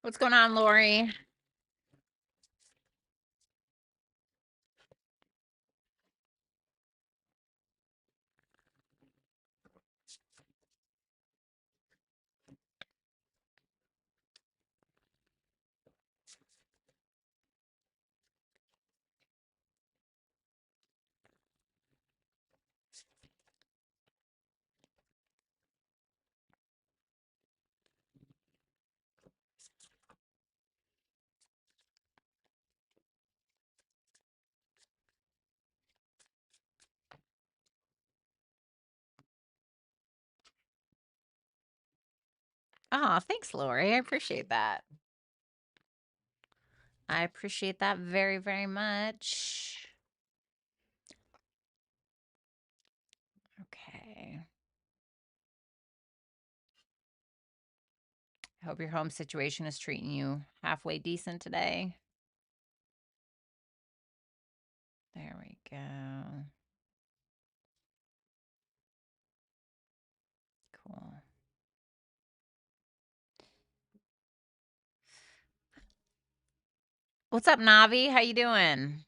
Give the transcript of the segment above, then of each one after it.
What's going on, Lori? Oh, thanks, Lori. I appreciate that. I appreciate that very, very much. Okay. I hope your home situation is treating you halfway decent today. There we go. Cool. What's up, Navi? How you doing?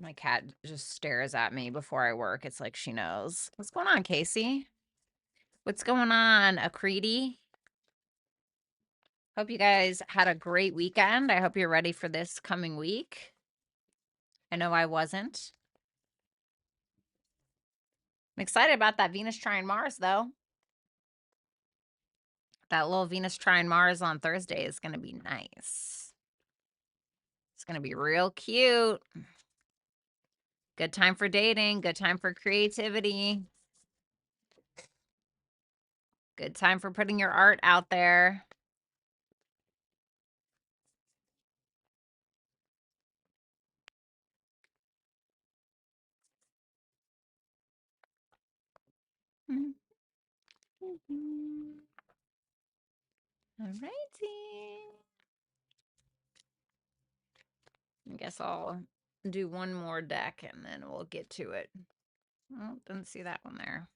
My cat just stares at me before I work. It's like she knows. What's going on, Casey? What's going on, Akriti? Hope you guys had a great weekend. I hope you're ready for this coming week. I know I wasn't. I'm excited about that Venus trine Mars, though. That little Venus trine Mars on Thursday is going to be nice. It's going to be real cute. Good time for dating. Good time for creativity. Good time for putting your art out there. All righty. I guess I'll do one more deck and then we'll get to it. Oh, didn't see that one there.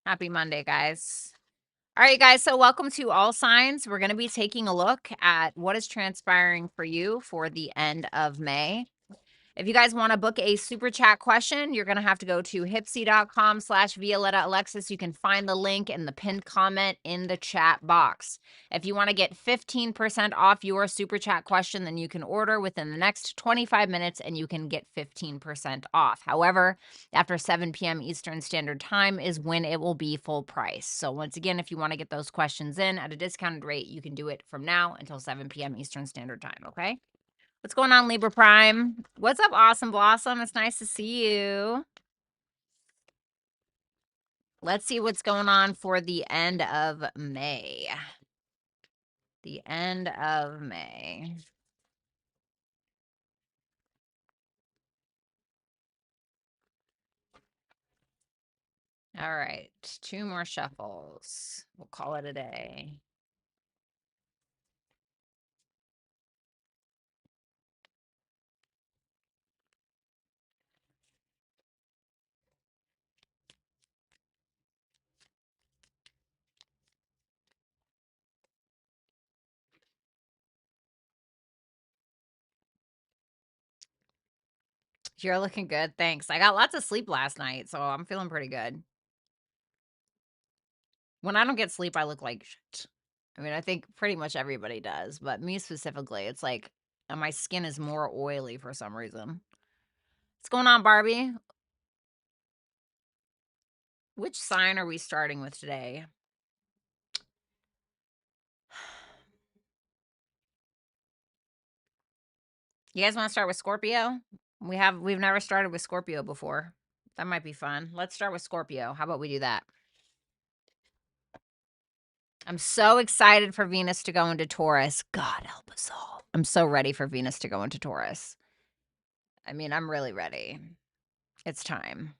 Happy Monday, guys. All right, guys, so welcome to All Signs. We're going to be taking a look at what is transpiring for you for the end of May. If you guys want to book a super chat question, you're going to have to go to hypsee.com/Violetta Alexis. You can find the link in the pinned comment in the chat box. If you want to get 15% off your super chat question, then you can order within the next 25 minutes and you can get 15% off. However, after 7 p.m. Eastern Standard Time is when it will be full price. So once again, if you want to get those questions in at a discounted rate, you can do it from now until 7 p.m. Eastern Standard Time, okay? What's going on, Libra Prime? What's up, Awesome Blossom? It's nice to see you. Let's see what's going on for the end of May. The end of May. All right, 2 more shuffles. We'll call it a day. You're looking good. Thanks. I got lots of sleep last night, so I'm feeling pretty good. When I don't get sleep, I look like shit. I mean, I think pretty much everybody does, but me specifically, it's like my skin is more oily for some reason. What's going on, Barbie? Which sign are we starting with today? You guys want to start with Scorpio? We've never started with Scorpio before. That might be fun. Let's start with Scorpio. How about we do that? I'm so excited for Venus to go into Taurus. God help us all. I'm so ready for Venus to go into Taurus. I mean, I'm really ready. It's time.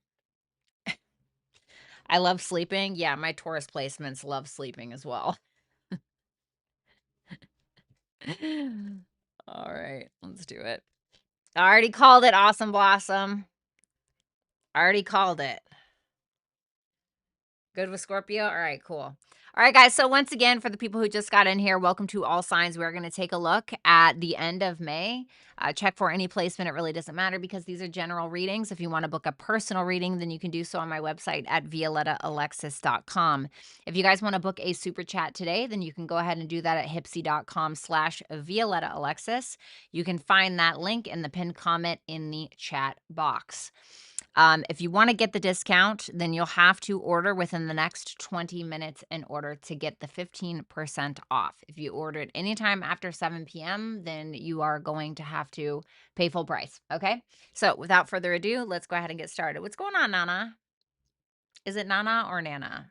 I love sleeping. Yeah, my Taurus placements love sleeping as well. All right, let's do it. I already called it, Awesome Blossom. I already called it. Good with Scorpio? All right, cool. All right, guys. So once again, for the people who just got in here, welcome to All Signs. We're going to take a look at the end of May. Check for any placement. It really doesn't matter because these are general readings. If you want to book a personal reading, then you can do so on my website at violettaalexis.com. If you guys want to book a super chat today, then you can go ahead and do that at hypsee.com/Violetta Alexis. You can find that link in the pinned comment in the chat box. If you want to get the discount, then you'll have to order within the next 20 minutes in order to get the 15% off. If you order it anytime after 7 p.m., then you are going to have to pay full price. Okay. So without further ado, let's go ahead and get started. What's going on, Nana? Is it Nana or Nana?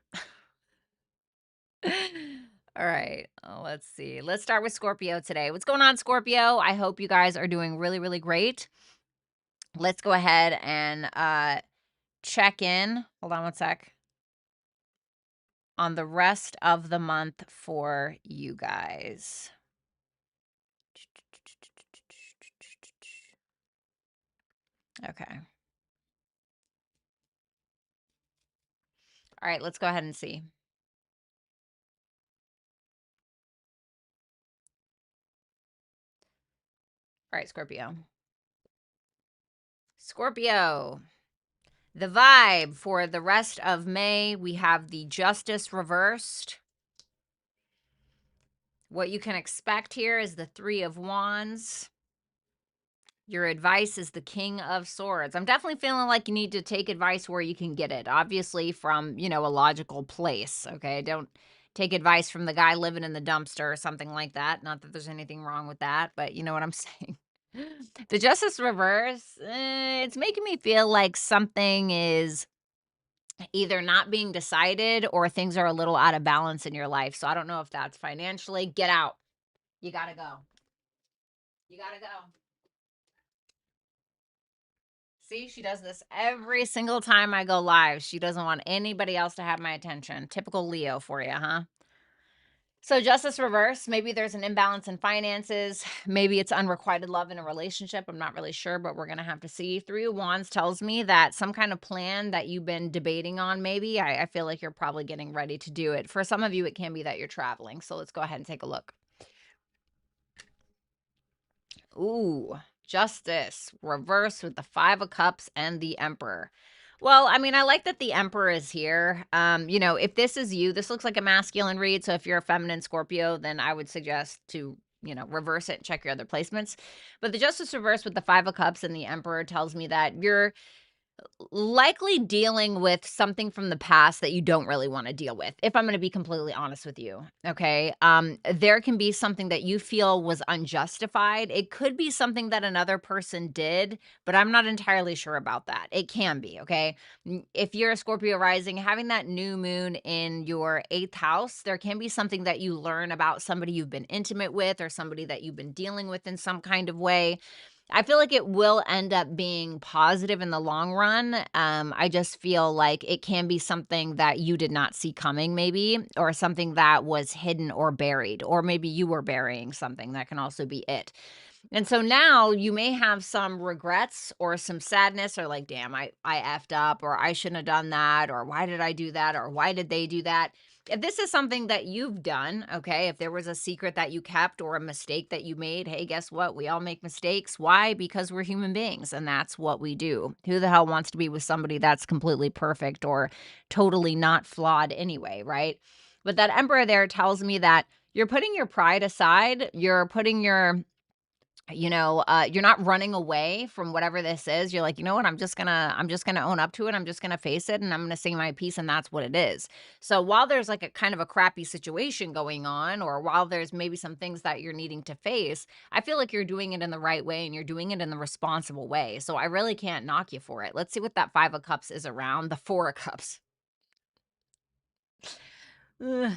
All right, let's see. Let's start with Scorpio today. What's going on, Scorpio? I hope you guys are doing really, really great. Let's go ahead and check in. Hold on one sec. On the rest of the month for you guys. Okay. All right, let's go ahead and see. All right, Scorpio. Scorpio. The vibe for the rest of May, we have the Justice reversed. What you can expect here is the Three of Wands. Your advice is the King of Swords. I'm definitely feeling like you need to take advice where you can get it, obviously from, a logical place, okay? Don't take advice from the guy living in the dumpster or something like that. Not that there's anything wrong with that, but you know what I'm saying. The Justice reverse, it's making me feel like something is either not being decided or things are a little out of balance in your life. So I don't know if that's financially. Get out. You gotta go. You gotta go. See, she does this every single time I go live. She doesn't want anybody else to have my attention. Typical Leo for you, huh? So Justice reverse, maybe there's an imbalance in finances. Maybe it's unrequited love in a relationship. I'm not really sure, but we're going to have to see. Three of Wands tells me that some kind of plan that you've been debating on, maybe, I feel like you're probably getting ready to do it. For some of you, it can be that you're traveling. So let's go ahead and take a look. Ooh, Justice reverse with the Five of Cups and the Emperor. Well, I mean, I like that the Emperor is here. If this is you, this looks like a masculine read. So if you're a feminine Scorpio, then I would suggest to, reverse it, check your other placements. But the Justice reverse with the Five of Cups and the Emperor tells me that you're likely dealing with something from the past that you don't really want to deal with, if I'm going to be completely honest with you. Okay. There can be something that you feel was unjustified. It could be something that another person did, but I'm not entirely sure about that. It can be. Okay. If you're a Scorpio rising, having that new moon in your 8th house, there can be something that you learn about somebody you've been intimate with or somebody that you've been dealing with in some kind of way. I feel like it will end up being positive in the long run. I just feel like it can be something that you did not see coming, maybe, or something that was hidden or buried, or maybe you were burying something. That can also be it. And so now you may have some regrets or some sadness or like, damn, I effed up, or I shouldn't have done that, or why did I do that, or why did they do that? If this is something that you've done, okay, if there was a secret that you kept or a mistake that you made, hey, guess what? We all make mistakes. Why? Because we're human beings and that's what we do. Who the hell wants to be with somebody that's completely perfect or totally not flawed anyway, right? But that Emperor there tells me that you're putting your pride aside. You're putting you're not running away from whatever this is. You're like, you know what? I'm just gonna own up to it. I'm just gonna face it and I'm gonna say my piece and that's what it is. So while there's like a kind of a crappy situation going on, or while there's maybe some things that you're needing to face, I feel like you're doing it in the right way and you're doing it in the responsible way. So I really can't knock you for it. Let's see what that Five of Cups is around. The Four of Cups. Ugh.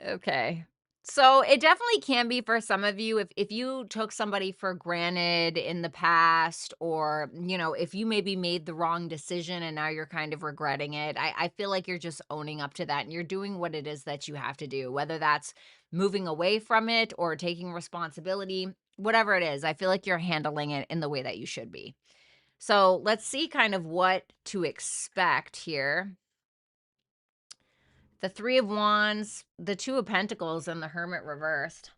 Okay. So it definitely can be for some of you if you took somebody for granted in the past, or if you maybe made the wrong decision and now you're kind of regretting it. I feel like you're just owning up to that and you're doing what it is that you have to do, whether that's moving away from it or taking responsibility, whatever it is. I feel like you're handling it in the way that you should be. So let's see kind of what to expect here. The Three of Wands, the Two of Pentacles, and the Hermit reversed.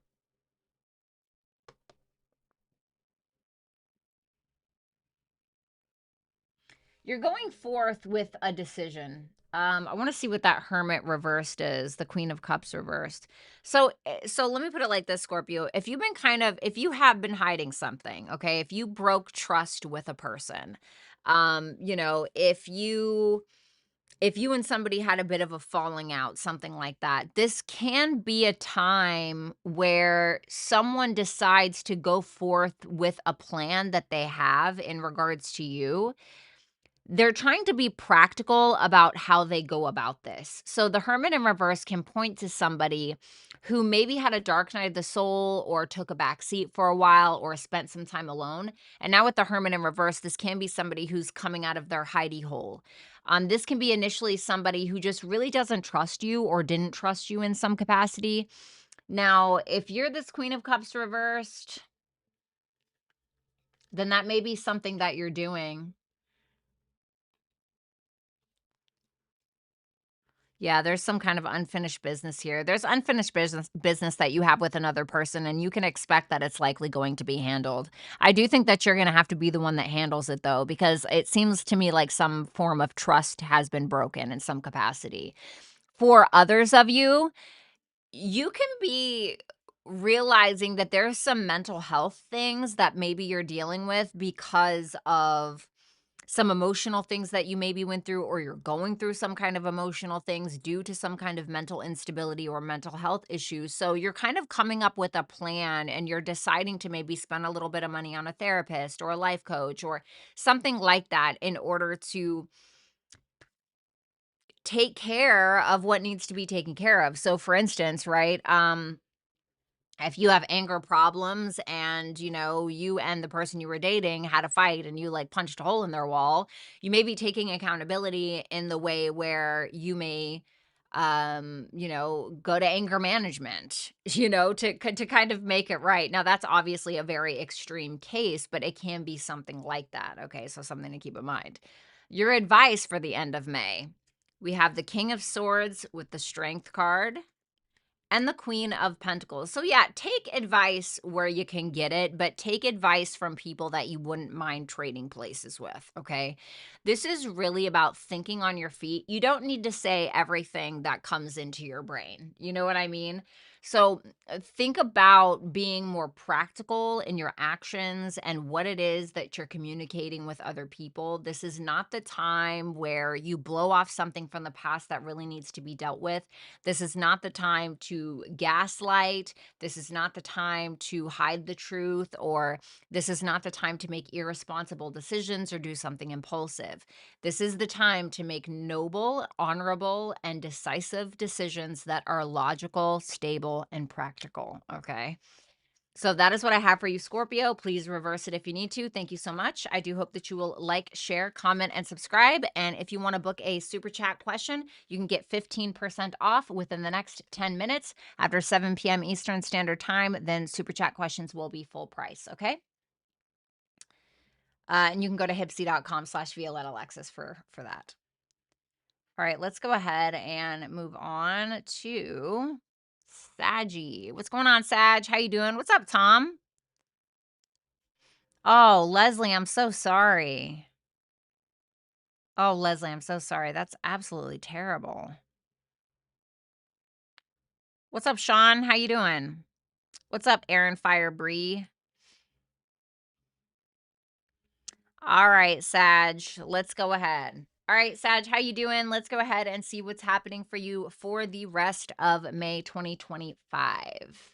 You're going forth with a decision. I want to see what that Hermit reversed is, the Queen of Cups reversed. So let me put it like this, Scorpio. If you have been hiding something, okay, if you broke trust with a person, if you and somebody had a bit of a falling out, something like that, this can be a time where someone decides to go forth with a plan that they have in regards to you. They're trying to be practical about how they go about this. So the Hermit in reverse can point to somebody who maybe had a dark night of the soul or took a back seat for a while or spent some time alone. And now with the Hermit in reverse, this can be somebody who's coming out of their hidey hole. This can be initially somebody who just really doesn't trust you or didn't trust you in some capacity. Now, if you're this Queen of Cups reversed, then that may be something that you're doing. Yeah, there's some kind of unfinished business here. There's unfinished business that you have with another person, and you can expect that it's likely going to be handled. I do think that you're going to have to be the one that handles it, though, because it seems to me like some form of trust has been broken in some capacity. For others of you, you can be realizing that there's some mental health things that maybe you're dealing with because of some emotional things that you maybe went through, or you're going through some kind of emotional things due to some kind of mental instability or mental health issues. So you're kind of coming up with a plan and you're deciding to maybe spend a little bit of money on a therapist or a life coach or something like that in order to take care of what needs to be taken care of. So for instance, right, if you have anger problems and you and the person you were dating had a fight and you like punched a hole in their wall, you may be taking accountability in the way where you may go to anger management, to kind of make it right. Now that's obviously a very extreme case, but it can be something like that. Okay, so something to keep in mind. Your advice for the end of May. We have the King of Swords with the Strength card and the Queen of Pentacles. So yeah, take advice where you can get it, but take advice from people that you wouldn't mind trading places with, okay? This is really about thinking on your feet. You don't need to say everything that comes into your brain. You know what I mean? So think about being more practical in your actions and what it is that you're communicating with other people. This is not the time where you blow off something from the past that really needs to be dealt with. This is not the time to gaslight. This is not the time to hide the truth, or this is not the time to make irresponsible decisions or do something impulsive. This is the time to make noble, honorable, and decisive decisions that are logical, stable, and practical. Okay. So that is what I have for you, Scorpio. Please reverse it if you need to. Thank you so much. I do hope that you will like, share, comment, and subscribe. And if you want to book a super chat question, you can get 15% off within the next 10 minutes after 7 p.m. Eastern Standard Time. Then super chat questions will be full price. Okay. And you can go to hypsee.com/Violetta Alexis for that. All right, let's go ahead and move on to Saggy. What's going on, Sag? How you doing? What's up, Tom? Oh, Leslie, I'm so sorry. Oh, Leslie, I'm so sorry. That's absolutely terrible. What's up, Sean? How you doing? What's up, Aaron Fire Bree? All right, Sag, let's go ahead. All right, Sag, how you doing? Let's go ahead and see what's happening for you for the rest of May 2025.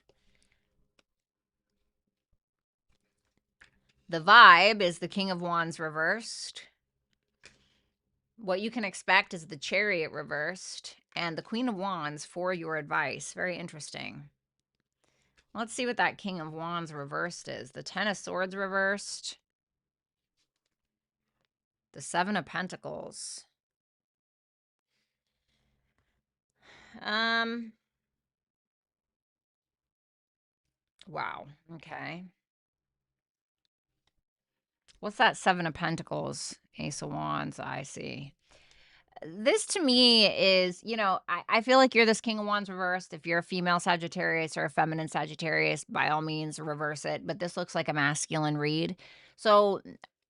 The vibe is the King of Wands reversed. What you can expect is the Chariot reversed and the Queen of Wands for your advice. Very interesting. Let's see what that King of Wands reversed is. The Ten of Swords reversed. The Seven of Pentacles. Wow. Okay. What's that Seven of Pentacles? Ace of Wands, I see. This to me is, I feel like you're this King of Wands reversed. If you're a female Sagittarius or a feminine Sagittarius, by all means, reverse it. But this looks like a masculine read. So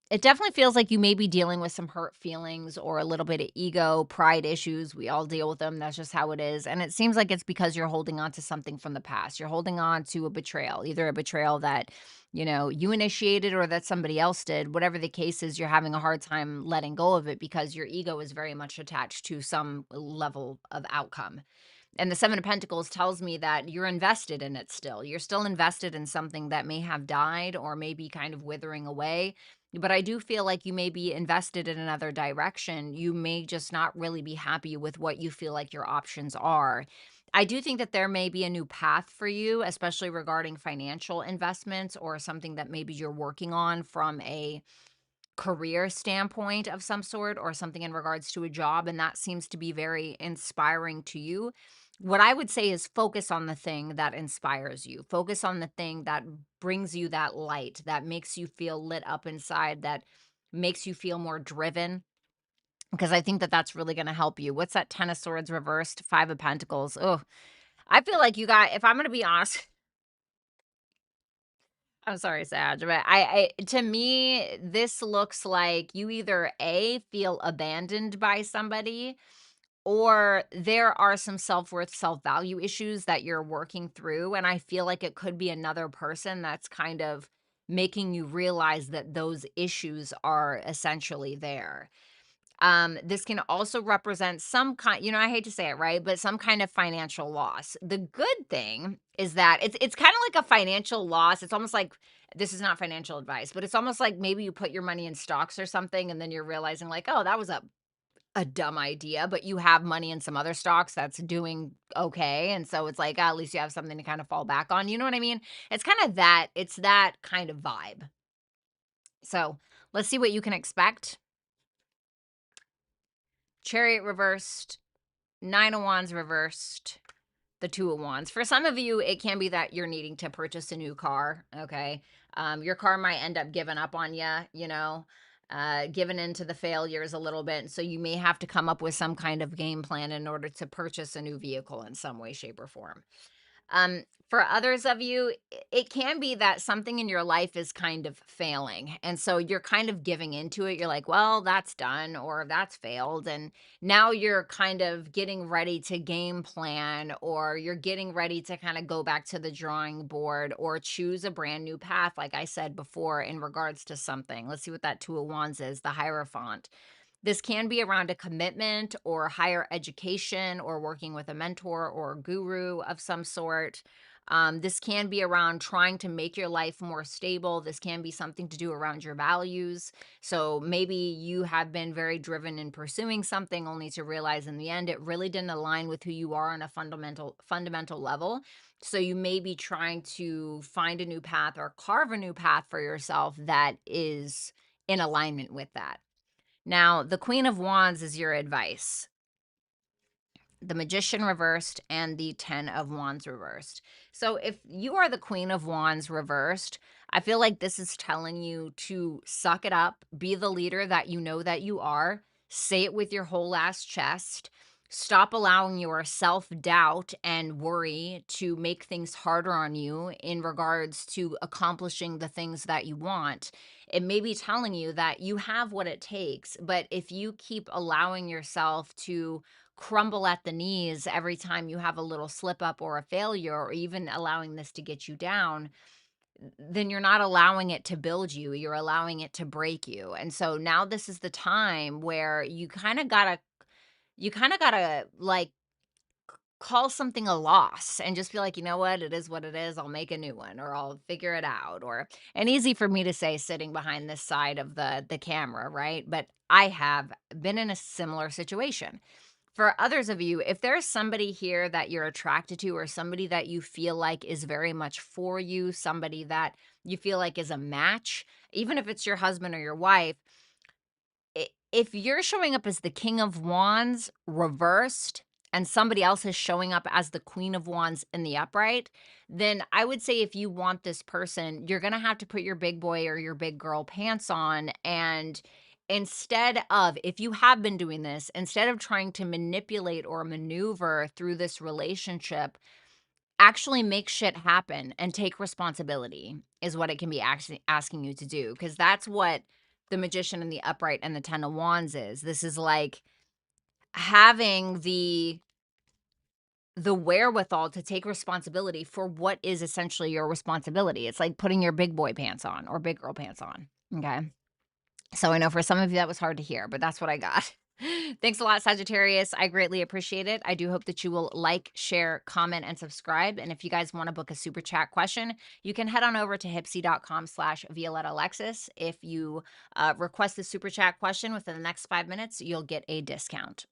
it definitely feels like you may be dealing with some hurt feelings or a little bit of ego, pride issues. We all deal with them. That's just how it is. And it seems like it's because you're holding on to something from the past. You're holding on to a betrayal, either a betrayal that you initiated or that somebody else did. Whatever the case is, you're having a hard time letting go of it because your ego is very much attached to some level of outcome. And the Seven of Pentacles tells me that you're invested in it still. You're still invested in something that may have died or may be kind of withering away. But I do feel like you may be invested in another direction. You may just not really be happy with what you feel like your options are. I do think that there may be a new path for you, especially regarding financial investments or something that maybe you're working on from a career standpoint of some sort or something in regards to a job. And that seems to be very inspiring to you. What I would say is focus on the thing that inspires you. Focus on the thing that brings you that light, that makes you feel lit up inside, that makes you feel more driven. Because I think that that's really going to help you. What's that Ten of Swords reversed? Five of Pentacles. Oh, I feel like you got, if I'm going to be honest, I'm sorry, Sag, but to me, this looks like you either A, feel abandoned by somebody, or there are some self-worth, self-value issues that you're working through. And I feel like it could be another person that's kind of making you realize that those issues are essentially there. This can also represent some kind, I hate to say it, right? But some kind of financial loss. The good thing is that it's kind of like a financial loss. It's almost like, this is not financial advice, but it's almost like maybe you put your money in stocks or something, and then you're realizing like, oh, that was a dumb idea, but you have money in some other stocks that's doing okay. And so it's like, at least you have something to kind of fall back on. You know what I mean? It's kind of that, it's that kind of vibe. So let's see what you can expect. Chariot reversed, Nine of Wands reversed, the Two of Wands. For some of you, it can be that you're needing to purchase a new car, okay? Your car might end up giving up on you, giving into the failures a little bit. So you may have to come up with some kind of game plan in order to purchase a new vehicle in some way, shape, or form. For others of you, it can be that something in your life is kind of failing. And so you're kind of giving into it. You're like, well, that's done or that's failed. And now you're kind of getting ready to game plan, or you're getting ready to kind of go back to the drawing board or choose a brand new path, like I said before, in regards to something. Let's see what that Two of Wands is, the Hierophant. This can be around a commitment or higher education or working with a mentor or a guru of some sort. This can be around trying to make your life more stable. This can be something to do around your values. So maybe you have been very driven in pursuing something only to realize in the end it really didn't align with who you are on a fundamental level. So you may be trying to find a new path or carve a new path for yourself that is in alignment with that. Now, the Queen of Wands is your advice. The Magician reversed and the Ten of Wands reversed. So if you are the Queen of Wands reversed, I feel like this is telling you to suck it up, be the leader that you know that you are, say it with your whole ass chest. Stop allowing your self-doubt and worry to make things harder on you in regards to accomplishing the things that you want. It may be telling you that you have what it takes, but if you keep allowing yourself to crumble at the knees every time you have a little slip up or a failure, or even allowing this to get you down, then you're not allowing it to build you. You're allowing it to break you. And so now this is the time where you kind of gotta like call something a loss and just be like, you know what, it is what it is. I'll make a new one, or I'll figure it out. Or, and easy for me to say sitting behind this side of the camera, right? But I have been in a similar situation. For others of you, if there's somebody here that you're attracted to or somebody that you feel like is very much for you, somebody that you feel like is a match, even if it's your husband or your wife, if you're showing up as the King of Wands reversed and somebody else is showing up as the Queen of Wands in the upright, then I would say if you want this person, you're going to have to put your big boy or your big girl pants on. And instead of, if you have been doing this, instead of trying to manipulate or maneuver through this relationship, actually make shit happen and take responsibility is what it can be actually asking you to do, because that's what the Magician and the upright and the 10 of Wands is. This is like having the wherewithal to take responsibility for what is essentially your responsibility. It's like putting your big boy pants on or big girl pants on. Okay. So I know for some of you that was hard to hear, but that's what I got. Thanks a lot, Sagittarius. I greatly appreciate it. I do hope that you will like, share, comment, and subscribe. And if you guys want to book a super chat question, you can head on over to hypsee.com/Violetta Alexis. If you request the super chat question within the next 5 minutes, you'll get a discount.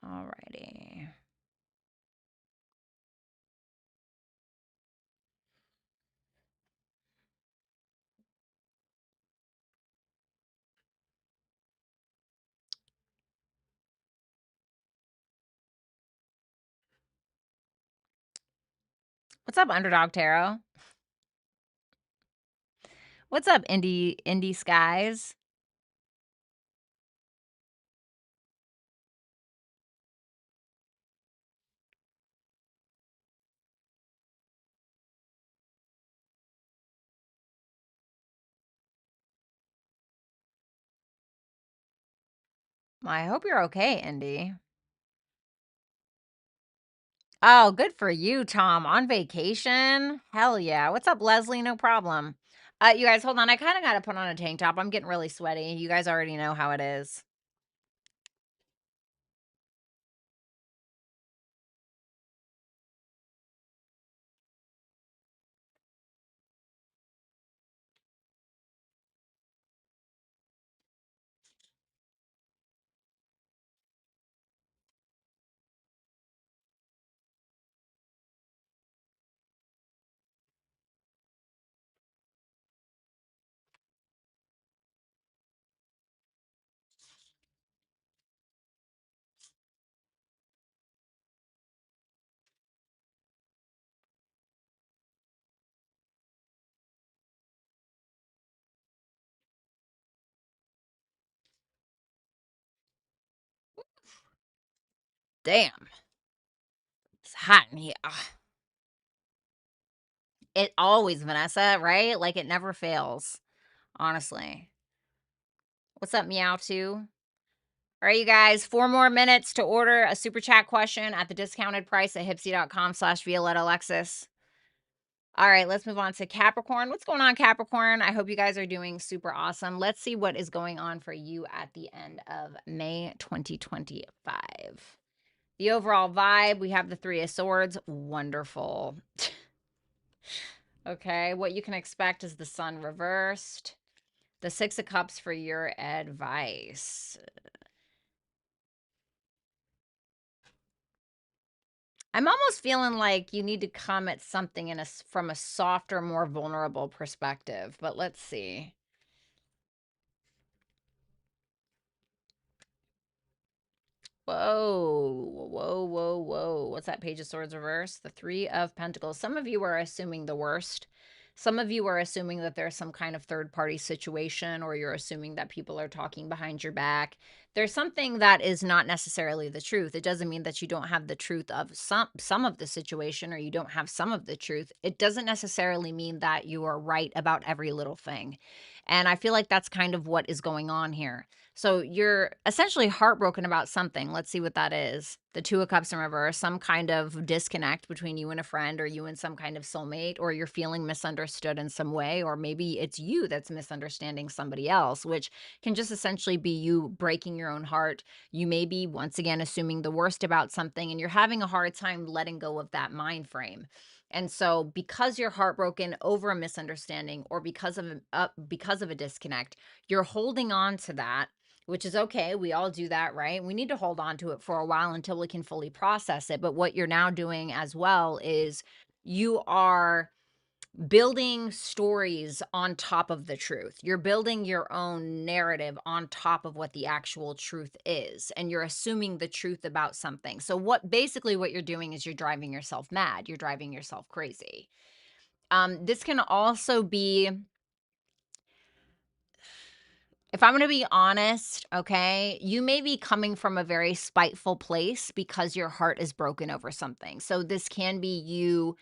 Alrighty. What's up, Underdog Tarot? What's up, Indie Skies? I hope you're okay, Indy. Oh, good for you, Tom. On vacation? Hell yeah. What's up, Leslie? No problem. You guys, hold on. I kind of got to put on a tank top. I'm getting really sweaty. You guys already know how it is. Damn. It's hot in here. Ugh. It always, Vanessa, right? Like it never fails. Honestly. What's up, Meow 2? All right, you guys, 4 more minutes to order a super chat question at the discounted price at hypsee.com/Violetta Alexis. All right, let's move on to Capricorn. What's going on, Capricorn? I hope you guys are doing super awesome. Let's see what is going on for you at the end of May 2025. The overall vibe, we have the 3 of Swords. Wonderful. Okay, what you can expect is the Sun reversed. The 6 of Cups for your advice. I'm almost feeling like you need to come at something from a softer, more vulnerable perspective, but let's see. Whoa, whoa, whoa, whoa. What's that? Page of Swords reverse? The 3 of Pentacles. Some of you are assuming the worst. Some of you are assuming that there's some kind of third-party situation, or you're assuming that people are talking behind your back. There's something that is not necessarily the truth. It doesn't mean that you don't have the truth of some of the situation, or you don't have some of the truth. It doesn't necessarily mean that you are right about every little thing. And I feel like that's kind of what is going on here. So you're essentially heartbroken about something. Let's see what that is. The 2 of Cups in reverse, some kind of disconnect between you and a friend, or you and some kind of soulmate, or you're feeling misunderstood in some way, or maybe it's you that's misunderstanding somebody else, which can just essentially be you breaking your own heart. You may be, once again, assuming the worst about something, and you're having a hard time letting go of that mind frame. And so because you're heartbroken over a misunderstanding or because of a disconnect, you're holding on to that, which is okay. We all do that, right? We need to hold on to it for a while until we can fully process it. But what you're now doing as well is you are building stories on top of the truth. You're building your own narrative on top of what the actual truth is, and you're assuming the truth about something. So what you're doing is you're driving yourself mad. You're driving yourself crazy. This can also be, if I'm going to be honest, okay, you may be coming from a very spiteful place because your heart is broken over something. So this can be you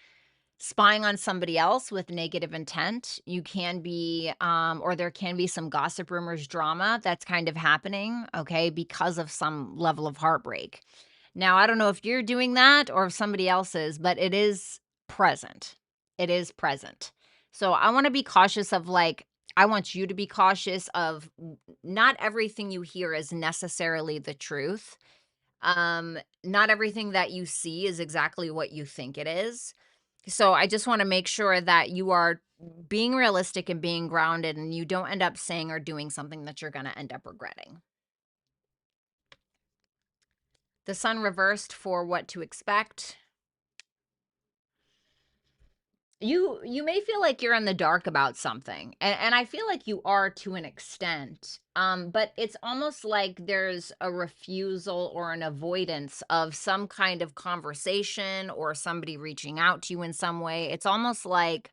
spying on somebody else with negative intent. You can be, or there can be some gossip, rumors, drama that's kind of happening, okay, because of some level of heartbreak. Now, I don't know if you're doing that or if somebody else is, but it is present. It is present. So I want to be cautious of, like, I want you to be cautious of not everything you hear is necessarily the truth. Not everything that you see is exactly what you think it is. So I just want to make sure that you are being realistic and being grounded, and you don't end up saying or doing something that you're going to end up regretting. The sun reversed for what to expect. You may feel like you're in the dark about something, and I feel like you are to an extent, but it's almost like there's a refusal or an avoidance of some kind of conversation or somebody reaching out to you in some way. It's almost like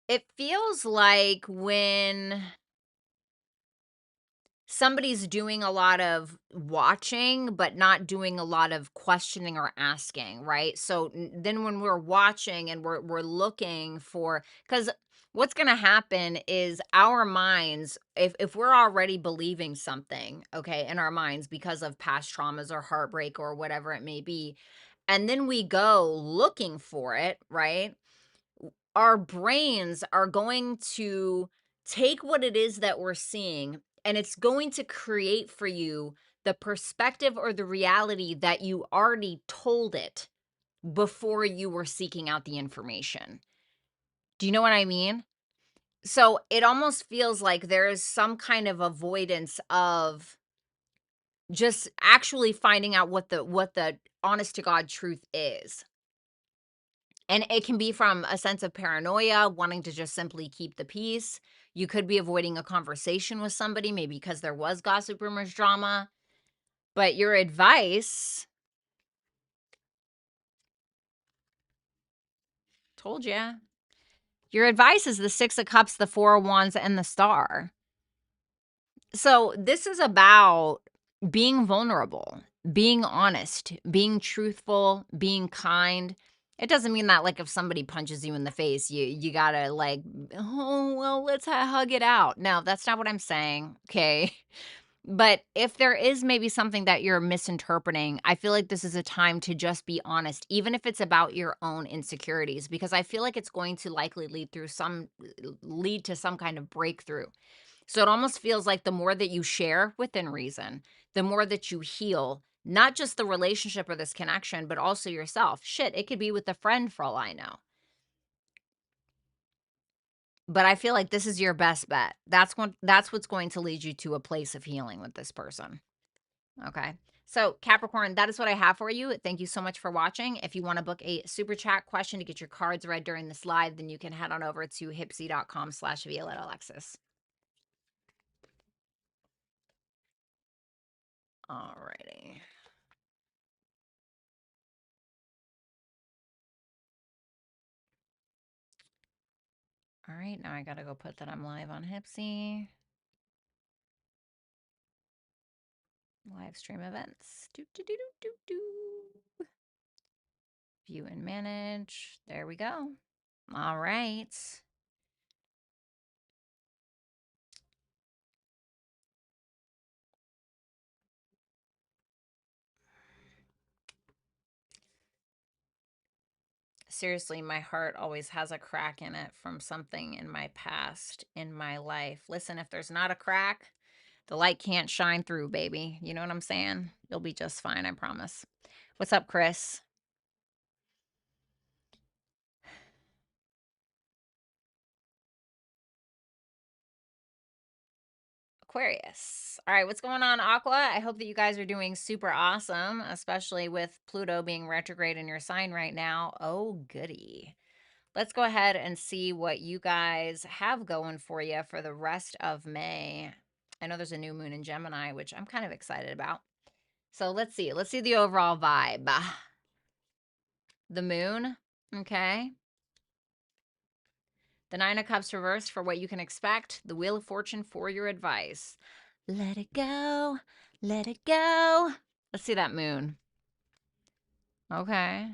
it feels like when somebody's doing a lot of watching, but not doing a lot of questioning or asking, right? So then when we're watching and we're looking for, because what's going to happen is our minds, if we're already believing something, okay, in our minds because of past traumas or heartbreak or whatever it may be, and then we go looking for it, right? Our brains are going to take what it is that we're seeing, and it's going to create for you the perspective or the reality that you already told it before you were seeking out the information. Do you know what I mean? So it almost feels like there is some kind of avoidance of just actually finding out what the honest to God truth is. And it can be from a sense of paranoia, wanting to just simply keep the peace. You could be avoiding a conversation with somebody, maybe because there was gossip, rumors, drama. But your advice, told ya, your advice is the Six of Cups, the Four of Wands, and the Star. So this is about being vulnerable, being honest, being truthful, being kind. It doesn't mean that, like, if somebody punches you in the face, you gotta, like, oh well, let's hug it out. No, that's not what I'm saying. Okay. But if there is maybe something that you're misinterpreting, I feel like this is a time to just be honest, even if it's about your own insecurities, because I feel like it's going to likely lead to some kind of breakthrough. So it almost feels like the more that you share within reason, the more that you heal, not just the relationship or this connection, but also yourself. Shit, it could be with a friend for all I know. But I feel like this is your best bet. That's what's going to lead you to a place of healing with this person. Okay. So, Capricorn, that is what I have for you. Thank you so much for watching. If you want to book a super chat question to get your cards read during this live, then you can head on over to hypsee.com/Violetta Alexis. Alrighty. All right, now I gotta go put that I'm live on Hypsee. Live stream events. View and manage. There we go. All right. Seriously, my heart always has a crack in it from something in my past, in my life. Listen, if there's not a crack, The light can't shine through, baby. You know what I'm saying? You'll be just fine, I promise. What's up, Chris? Aquarius. All right, what's going on, Aqua? I hope that you guys are doing super awesome, especially with Pluto being retrograde in your sign right now. Oh, goody. Let's go ahead and see what you guys have going for you for the rest of May. I know there's a new moon in Gemini, which I'm kind of excited about. So let's see. Let's see the overall vibe. The moon, okay. The Nine of Cups reversed for what you can expect. The Wheel of Fortune for your advice. Let it go. Let it go. Let's see that moon. Okay.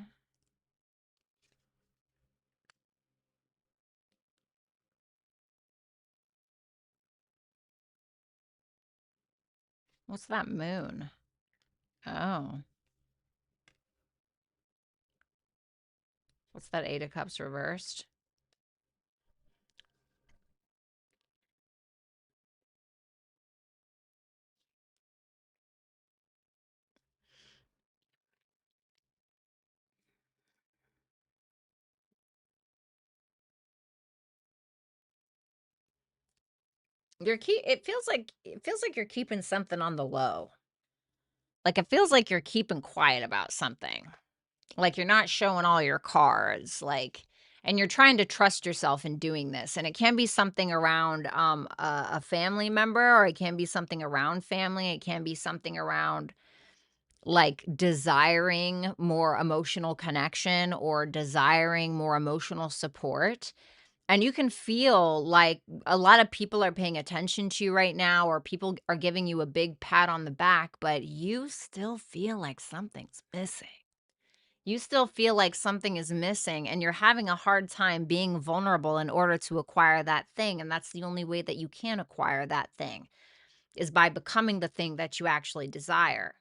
What's that moon? Oh. What's that Eight of Cups reversed? It feels like you're keeping something on the low. Like it feels like you're keeping quiet about something. Like you're not showing all your cards, like, and you're trying to trust yourself in doing this. And it can be something around a family member, or it can be something around family. It can be something around like desiring more emotional connection or desiring more emotional support. And you can feel like a lot of people are paying attention to you right now, or people are giving you a big pat on the back, but you still feel like something's missing. You still feel like something is missing, and you're having a hard time being vulnerable in order to acquire that thing. And that's the only way that you can acquire that thing, is by becoming the thing that you actually desire.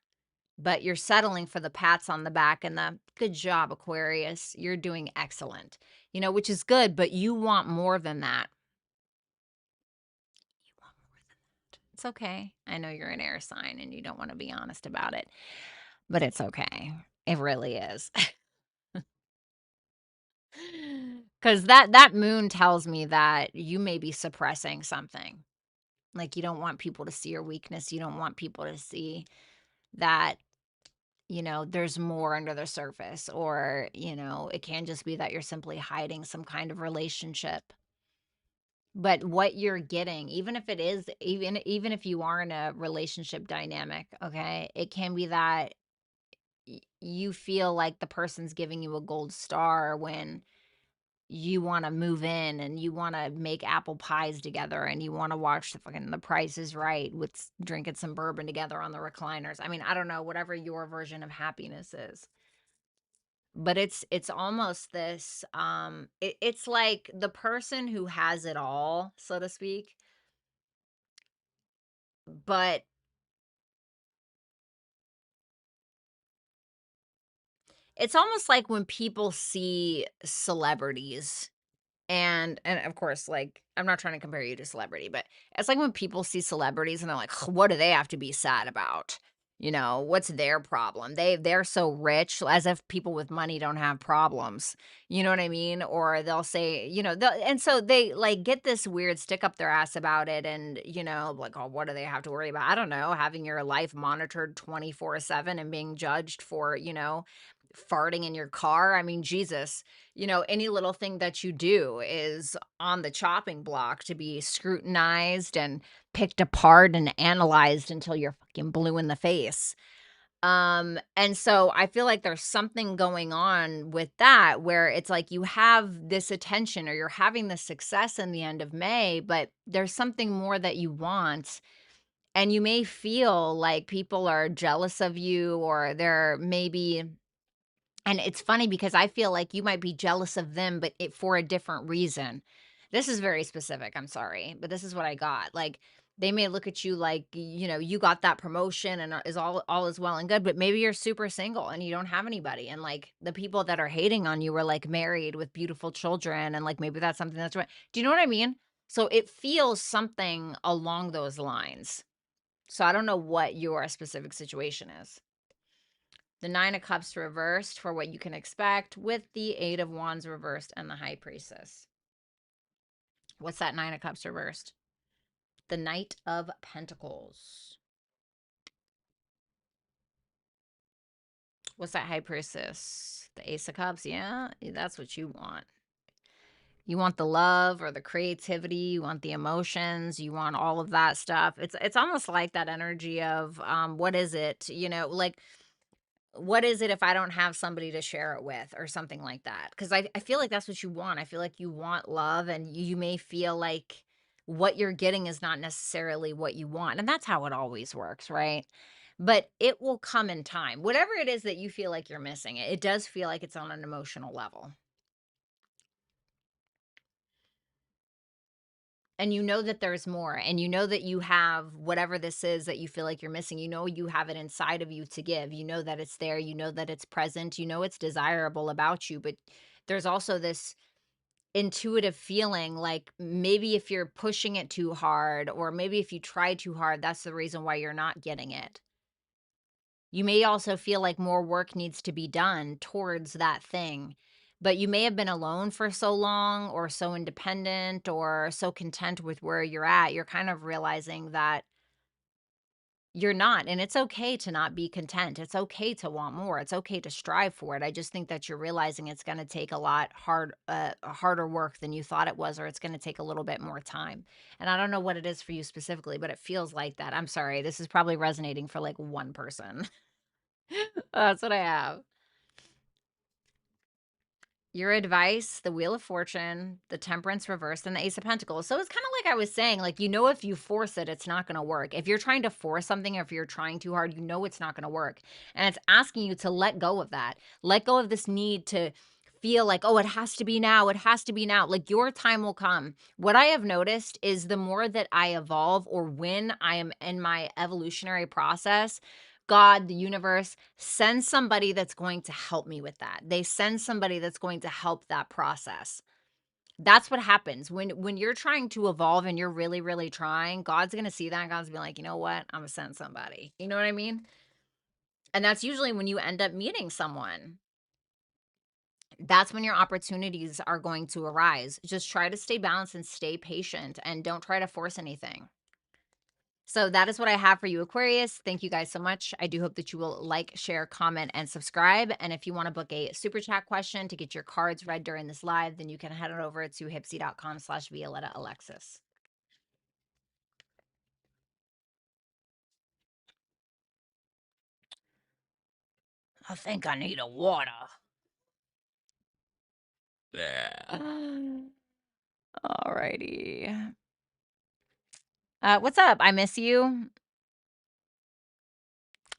But you're settling for the pats on the back and the good job, Aquarius. You're doing excellent, which is good, but you want more than that. You want more than that. It's okay. I know you're an air sign and you don't want to be honest about it, but it's okay. It really is. Because that moon tells me that you may be suppressing something. Like you don't want people to see your weakness. You don't want people to see that, there's more under the surface, or, it can just be that you're simply hiding some kind of relationship. But what you're getting, even if it is, even if you are in a relationship dynamic, okay, it can be that you feel like the person's giving you a gold star when you want to move in and you want to make apple pies together and you want to watch The Price is Right with drinking some bourbon together on the recliners. I mean, I don't know, whatever your version of happiness is. But it's almost this it's like the person who has it all, so to speak. But it's almost like when people see celebrities. And of course, like, I'm not trying to compare you to celebrity, but it's like when people see celebrities and they're like, "What do they have to be sad about? What's their problem? They're so rich," as if people with money don't have problems. You know what I mean? Or they'll say, and so they like get this weird stick up their ass about it, and like, "Oh, what do they have to worry about?" I don't know, having your life monitored 24/7 and being judged for, farting in your car. I mean, Jesus, any little thing that you do is on the chopping block to be scrutinized and picked apart and analyzed until you're fucking blue in the face. And so I feel like there's something going on with that where it's like you have this attention or you're having this success in the end of May, but there's something more that you want. And you may feel like people are jealous of you, or they're maybe, and it's funny because I feel like you might be jealous of them, but for a different reason. This is very specific, I'm sorry, but this is what I got. Like, they may look at you like, you got that promotion and is all is well and good, but maybe you're super single and you don't have anybody. And like the people that are hating on you are like married with beautiful children, and like maybe that's something that's right. Do you know what I mean? So it feels something along those lines. So I don't know what your specific situation is. The Nine of Cups reversed for what you can expect with the Eight of Wands reversed and the High Priestess. What's that Nine of Cups reversed? The Knight of Pentacles. What's that High Priestess? The Ace of Cups. Yeah, that's what you want. You want the love or the creativity, you want the emotions, you want all of that stuff. It's almost like that energy of what is it? You know, like what is it if I don't have somebody to share it with or something like that? Because I feel like that's what you want. I feel like you want love, and you may feel like what you're getting is not necessarily what you want. And that's how it always works, right? But it will come in time. Whatever it is that you feel like you're missing, it does feel like it's on an emotional level. And you know that there's more, and you know that you have whatever this is that you feel like you're missing. You know you have it inside of you to give. You know that it's there. You know that it's present. You know it's desirable about you. But there's also this intuitive feeling like maybe if you're pushing it too hard, or maybe if you try too hard, that's the reason why you're not getting it. You may also feel like more work needs to be done towards that thing, but you may have been alone for so long, or so independent, or so content with where you're at. You're kind of realizing that you're not, and it's okay to not be content. It's okay to want more. It's okay to strive for it. I just think that you're realizing it's going to take a lot harder work than you thought it was, or it's going to take a little bit more time. And I don't know what it is for you specifically, but it feels like that. I'm sorry. This is probably resonating for like one person. That's what I have. Your advice, the Wheel of Fortune, the Temperance reversed, and the Ace of Pentacles. So it's kind of like I was saying, like, you know, if you force it, it's not going to work. If you're trying to force something, or if you're trying too hard, you know it's not going to work. And it's asking you to let go of that. Let go of this need to feel like, oh, it has to be now. It has to be now. Like, your time will come. What I have noticed is the more that I evolve, or when I am in my evolutionary process, God, the universe, send somebody that's going to help me with that. They send somebody that's going to help that process. That's what happens when you're trying to evolve and you're really, really trying. God's going to see that, and God's gonna be like, you know what? I'm gonna send somebody. You know what I mean? And that's usually when you end up meeting someone. That's when your opportunities are going to arise. Just try to stay balanced and stay patient, and don't try to force anything. So that is what I have for you, Aquarius. Thank you guys so much. I do hope that you will like, share, comment, and subscribe. And if you want to book a super chat question to get your cards read during this live, then you can head on over to hypsee.com/Violetta Alexis. I think I need a water. All righty. What's up? I miss you.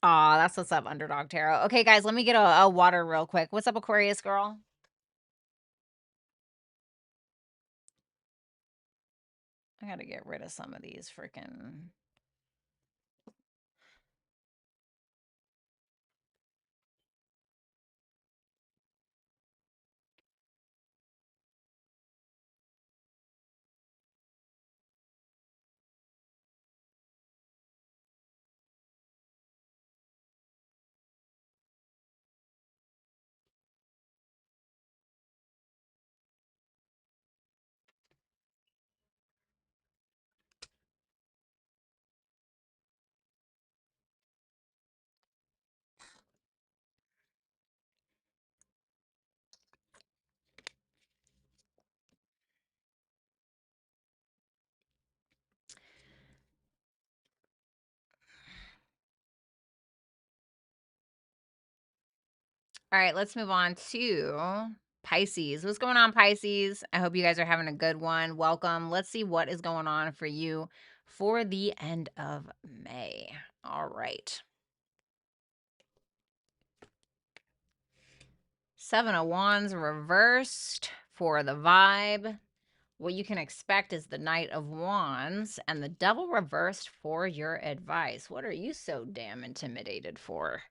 Aw, that's what's up, Underdog Tarot. Okay, guys, let me get a water real quick. What's up, Aquarius girl? I gotta get rid of some of these freaking... All right, let's move on to Pisces. What's going on, Pisces? I hope you guys are having a good one. Welcome. Let's see what is going on for you for the end of May. All right. 7 of Wands reversed for the vibe. What you can expect is the Knight of Wands, and the Devil reversed for your advice. What are you so damn intimidated for?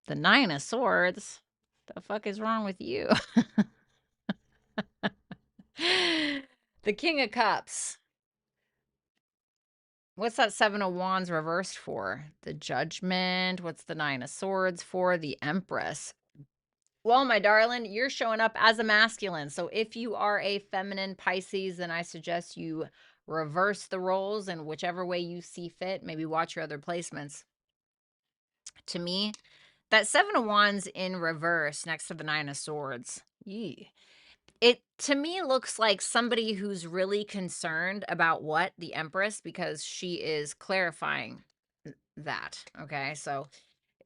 The 9 of Swords. The fuck is wrong with you? The King of Cups. What's that 7 of Wands reversed for? The Judgment. What's the 9 of Swords for? The Empress. Well, my darling, you're showing up as a masculine. So if you are a feminine Pisces, then I suggest you reverse the roles in whichever way you see fit. Maybe watch your other placements. To me, that 7 of Wands in reverse next to the 9 of Swords. Yee. It to me looks like somebody who's really concerned about what? The Empress, because she is clarifying that. Okay. So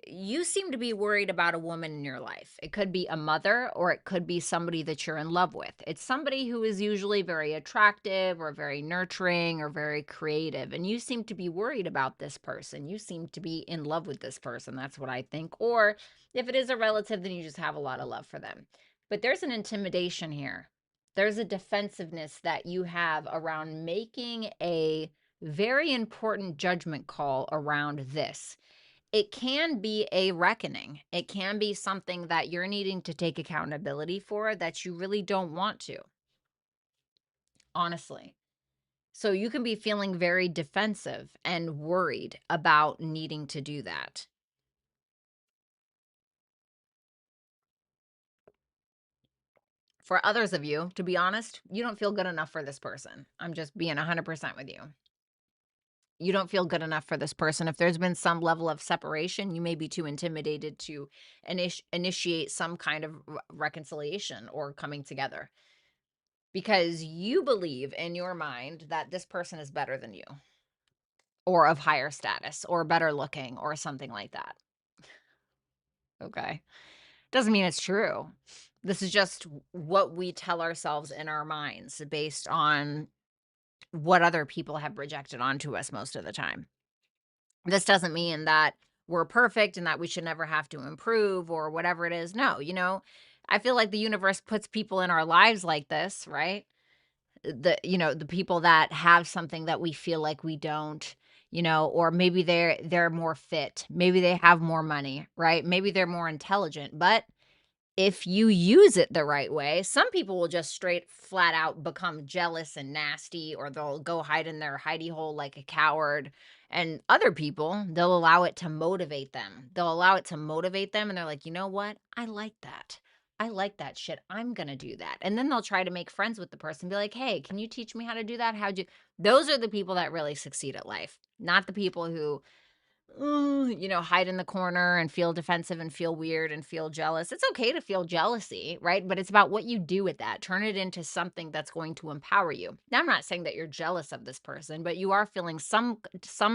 you seem to be worried about a woman in your life. It could be a mother or it could be somebody that you're in love with. It's somebody who is usually very attractive or very nurturing or very creative. And you seem to be worried about this person. You seem to be in love with this person. That's what I think. Or if it is a relative, then you just have a lot of love for them. But there's an intimidation here. There's a defensiveness that you have around making a very important judgment call around this. It can be a reckoning. It can be something that you're needing to take accountability for that you really don't want to, honestly. So you can be feeling very defensive and worried about needing to do that. For others of you, to be honest, you don't feel good enough for this person. I'm just being 100% with you. You don't feel good enough for this person. If there's been some level of separation, you may be too intimidated to initiate some kind of reconciliation or coming together because you believe in your mind that this person is better than you or of higher status or better looking or something like that. Okay. Doesn't mean it's true. This is just what we tell ourselves in our minds based on what other people have projected onto us most of the time. This doesn't mean that we're perfect and that we should never have to improve or whatever it is. No, I feel like the universe puts people in our lives like this, right? The people that have something that we feel like we don't, or maybe they're more fit, maybe they have more money, right? Maybe they're more intelligent, but if you use it the right way, some people will just straight flat out become jealous and nasty, or they'll go hide in their hidey hole like a coward. And other people, they'll allow it to motivate them. They'll allow it to motivate them. And they're like, you know what? I like that. I like that shit. I'm going to do that. And then they'll try to make friends with the person, be like, hey, can you teach me how to do that? How'd you? Those are the people that really succeed at life, not the people who hide in the corner and feel defensive and feel weird and feel jealous. It's okay to feel jealousy, right? But it's about what you do with that. Turn it into something that's going to empower you. Now, I'm not saying that you're jealous of this person, but you are feeling some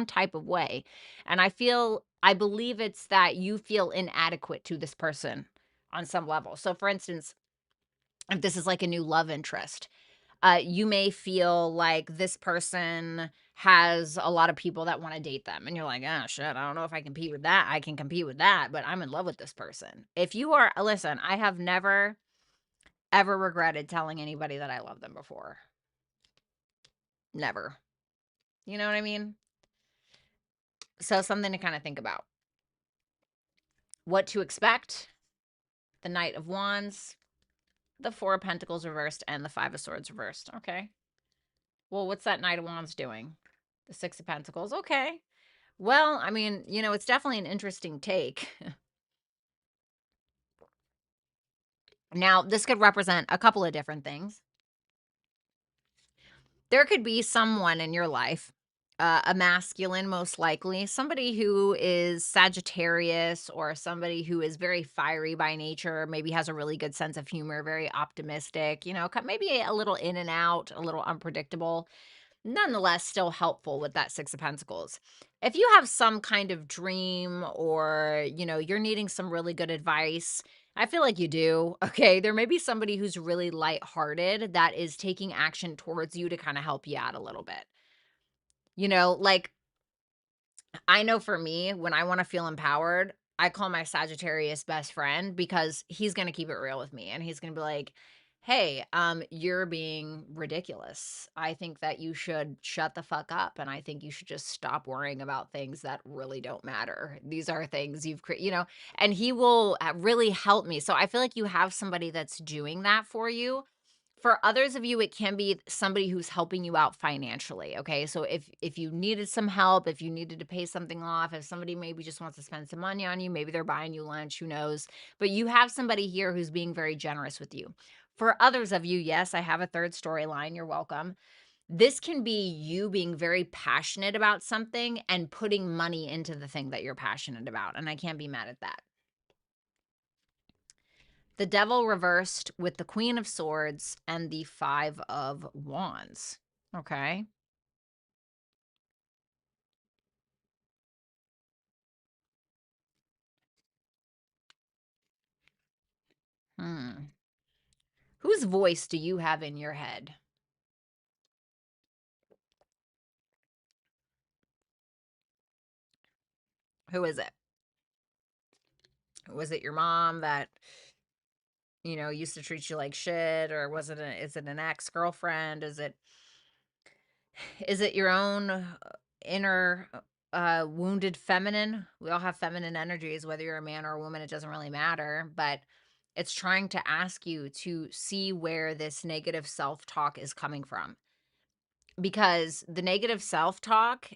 type of way. And I believe it's that you feel inadequate to this person on some level. So for instance, if this is like a new love interest, you may feel like this person has a lot of people that want to date them. And you're like, oh, shit, I don't know if I compete with that. I can compete with that, but I'm in love with this person. If you are, listen, I have never, ever regretted telling anybody that I love them before. Never. You know what I mean? So something to kind of think about. What to expect. The Knight of Wands, the Four of Pentacles reversed, and the Five of Swords reversed. Okay. Well, what's that Knight of Wands doing? The Six of Pentacles. Okay. Well, I mean, it's definitely an interesting take. Now, this could represent a couple of different things. There could be someone in your life, a masculine most likely, somebody who is Sagittarius or somebody who is very fiery by nature, maybe has a really good sense of humor, very optimistic, maybe a little in and out, a little unpredictable. Nonetheless, still helpful with that Six of Pentacles. If you have some kind of dream or, you're needing some really good advice, I feel like you do. Okay. There may be somebody who's really lighthearted that is taking action towards you to kind of help you out a little bit. Like I know for me, when I want to feel empowered, I call my Sagittarius best friend because he's going to keep it real with me and he's going to be like, "Hey, you're being ridiculous. I think that you should shut the fuck up and I think you should just stop worrying about things that really don't matter. These are things you've created, and he will really help me. So I feel like you have somebody that's doing that for you For others of you, it can be somebody who's helping you out financially, okay? So if you needed some help, if you needed to pay something off, if somebody maybe just wants to spend some money on you, maybe they're buying you lunch, who knows? But you have somebody here who's being very generous with you. For others of you, yes, I have a third storyline. You're welcome. This can be you being very passionate about something and putting money into the thing that you're passionate about, and I can't be mad at that. The Devil reversed with the Queen of Swords and the Five of Wands. Okay. Hmm. Whose voice do you have in your head? Who is it? Was it your mom that, used to treat you like shit, or is it an ex-girlfriend? Is it your own inner wounded feminine? We all have feminine energies, whether you're a man or a woman, it doesn't really matter, but it's trying to ask you to see where this negative self-talk is coming from. Because the negative self-talk,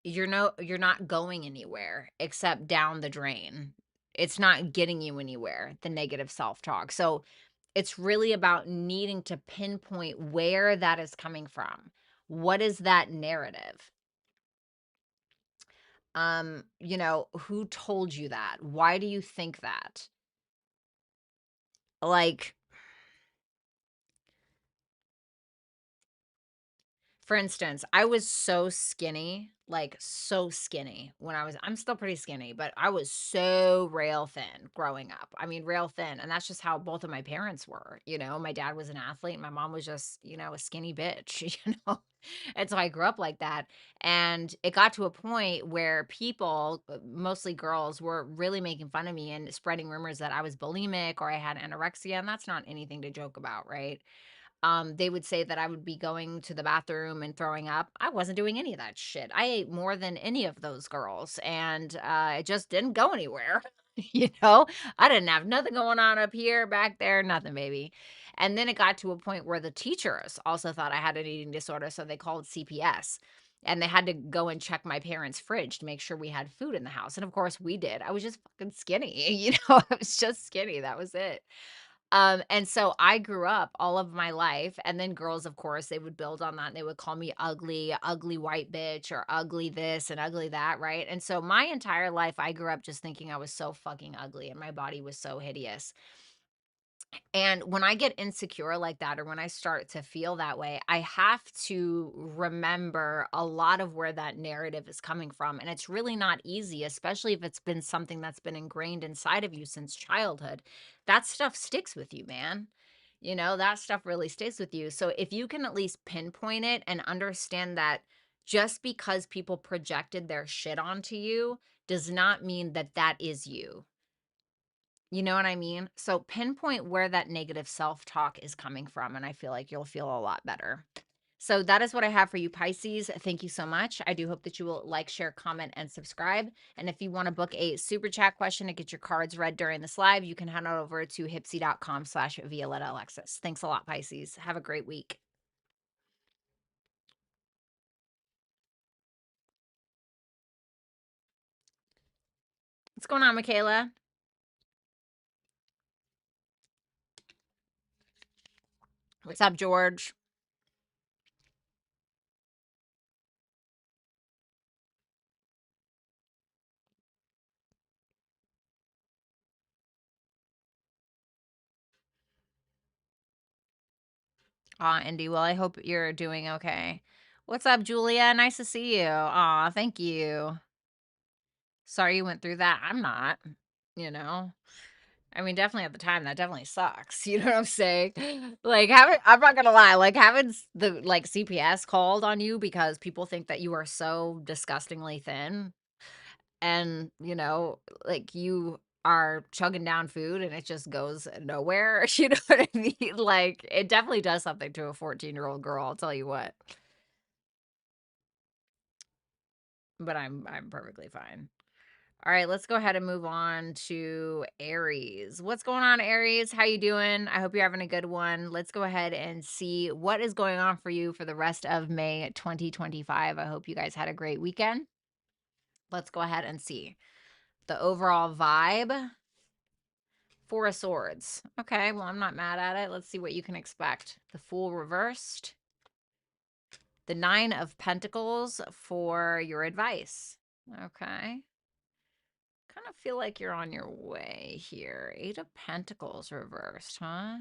you're not going anywhere except down the drain. It's not getting you anywhere, the negative self-talk. So it's really about needing to pinpoint where that is coming from. What is that narrative? Who told you that? Why do you think that? Like, for instance, I was so skinny, like so skinny when I'm still pretty skinny, but I was so rail thin growing up. I mean, rail thin. And that's just how both of my parents were. My dad was an athlete, and my mom was just, a skinny bitch, And so I grew up like that. And it got to a point where people, mostly girls, were really making fun of me and spreading rumors that I was bulimic or I had anorexia. And that's not anything to joke about, right? They would say that I would be going to the bathroom and throwing up. I wasn't doing any of that shit. I ate more than any of those girls, and it just didn't go anywhere. I didn't have nothing going on up here, back there, nothing, baby. And then it got to a point where the teachers also thought I had an eating disorder, so they called CPS. And they had to go and check my parents' fridge to make sure we had food in the house. And of course, we did. I was just fucking skinny. I was just skinny. That was it. And so I grew up all of my life, and then girls, of course, they would build on that, and they would call me ugly, ugly white bitch, or ugly this and ugly that, right? And so my entire life, I grew up just thinking I was so fucking ugly and my body was so hideous. And when I get insecure like that, or when I start to feel that way, I have to remember a lot of where that narrative is coming from. And it's really not easy, especially if it's been something that's been ingrained inside of you since childhood. That stuff sticks with you, man. That stuff really stays with you. So if you can at least pinpoint it and understand that just because people projected their shit onto you does not mean that that is you. You know what I mean? So pinpoint where that negative self-talk is coming from, and I feel like you'll feel a lot better. So that is what I have for you, Pisces. Thank you so much. I do hope that you will like, share, comment, and subscribe. And if you want to book a super chat question to get your cards read during this live, you can head on over to hypsee.com/Violetta Alexis. Thanks a lot, Pisces. Have a great week. What's going on, Michaela? What's up, George? Indy. Well, I hope you're doing okay. What's up, Julia? Nice to see you. Aw, thank you. Sorry you went through that. I'm not, you know. I mean, definitely at the time, that definitely sucks. You know what I'm saying? Like I'm not gonna lie, like having the like CPS called on you because people think that you are so disgustingly thin, and like you are chugging down food and it just goes nowhere. You know what I mean? Like it definitely does something to a 14-year-old girl, I'll tell you what. But I'm perfectly fine. All right, let's go ahead and move on to Aries. What's going on, Aries? How you doing? I hope you're having a good one. Let's go ahead and see what is going on for you for the rest of May 2025. I hope you guys had a great weekend. Let's go ahead and see the overall vibe. Four of Swords. Okay, well, I'm not mad at it. Let's see what you can expect. The Fool reversed. The Nine of Pentacles for your advice. Okay. Kind of feel like you're on your way here. Eight of Pentacles reversed, huh?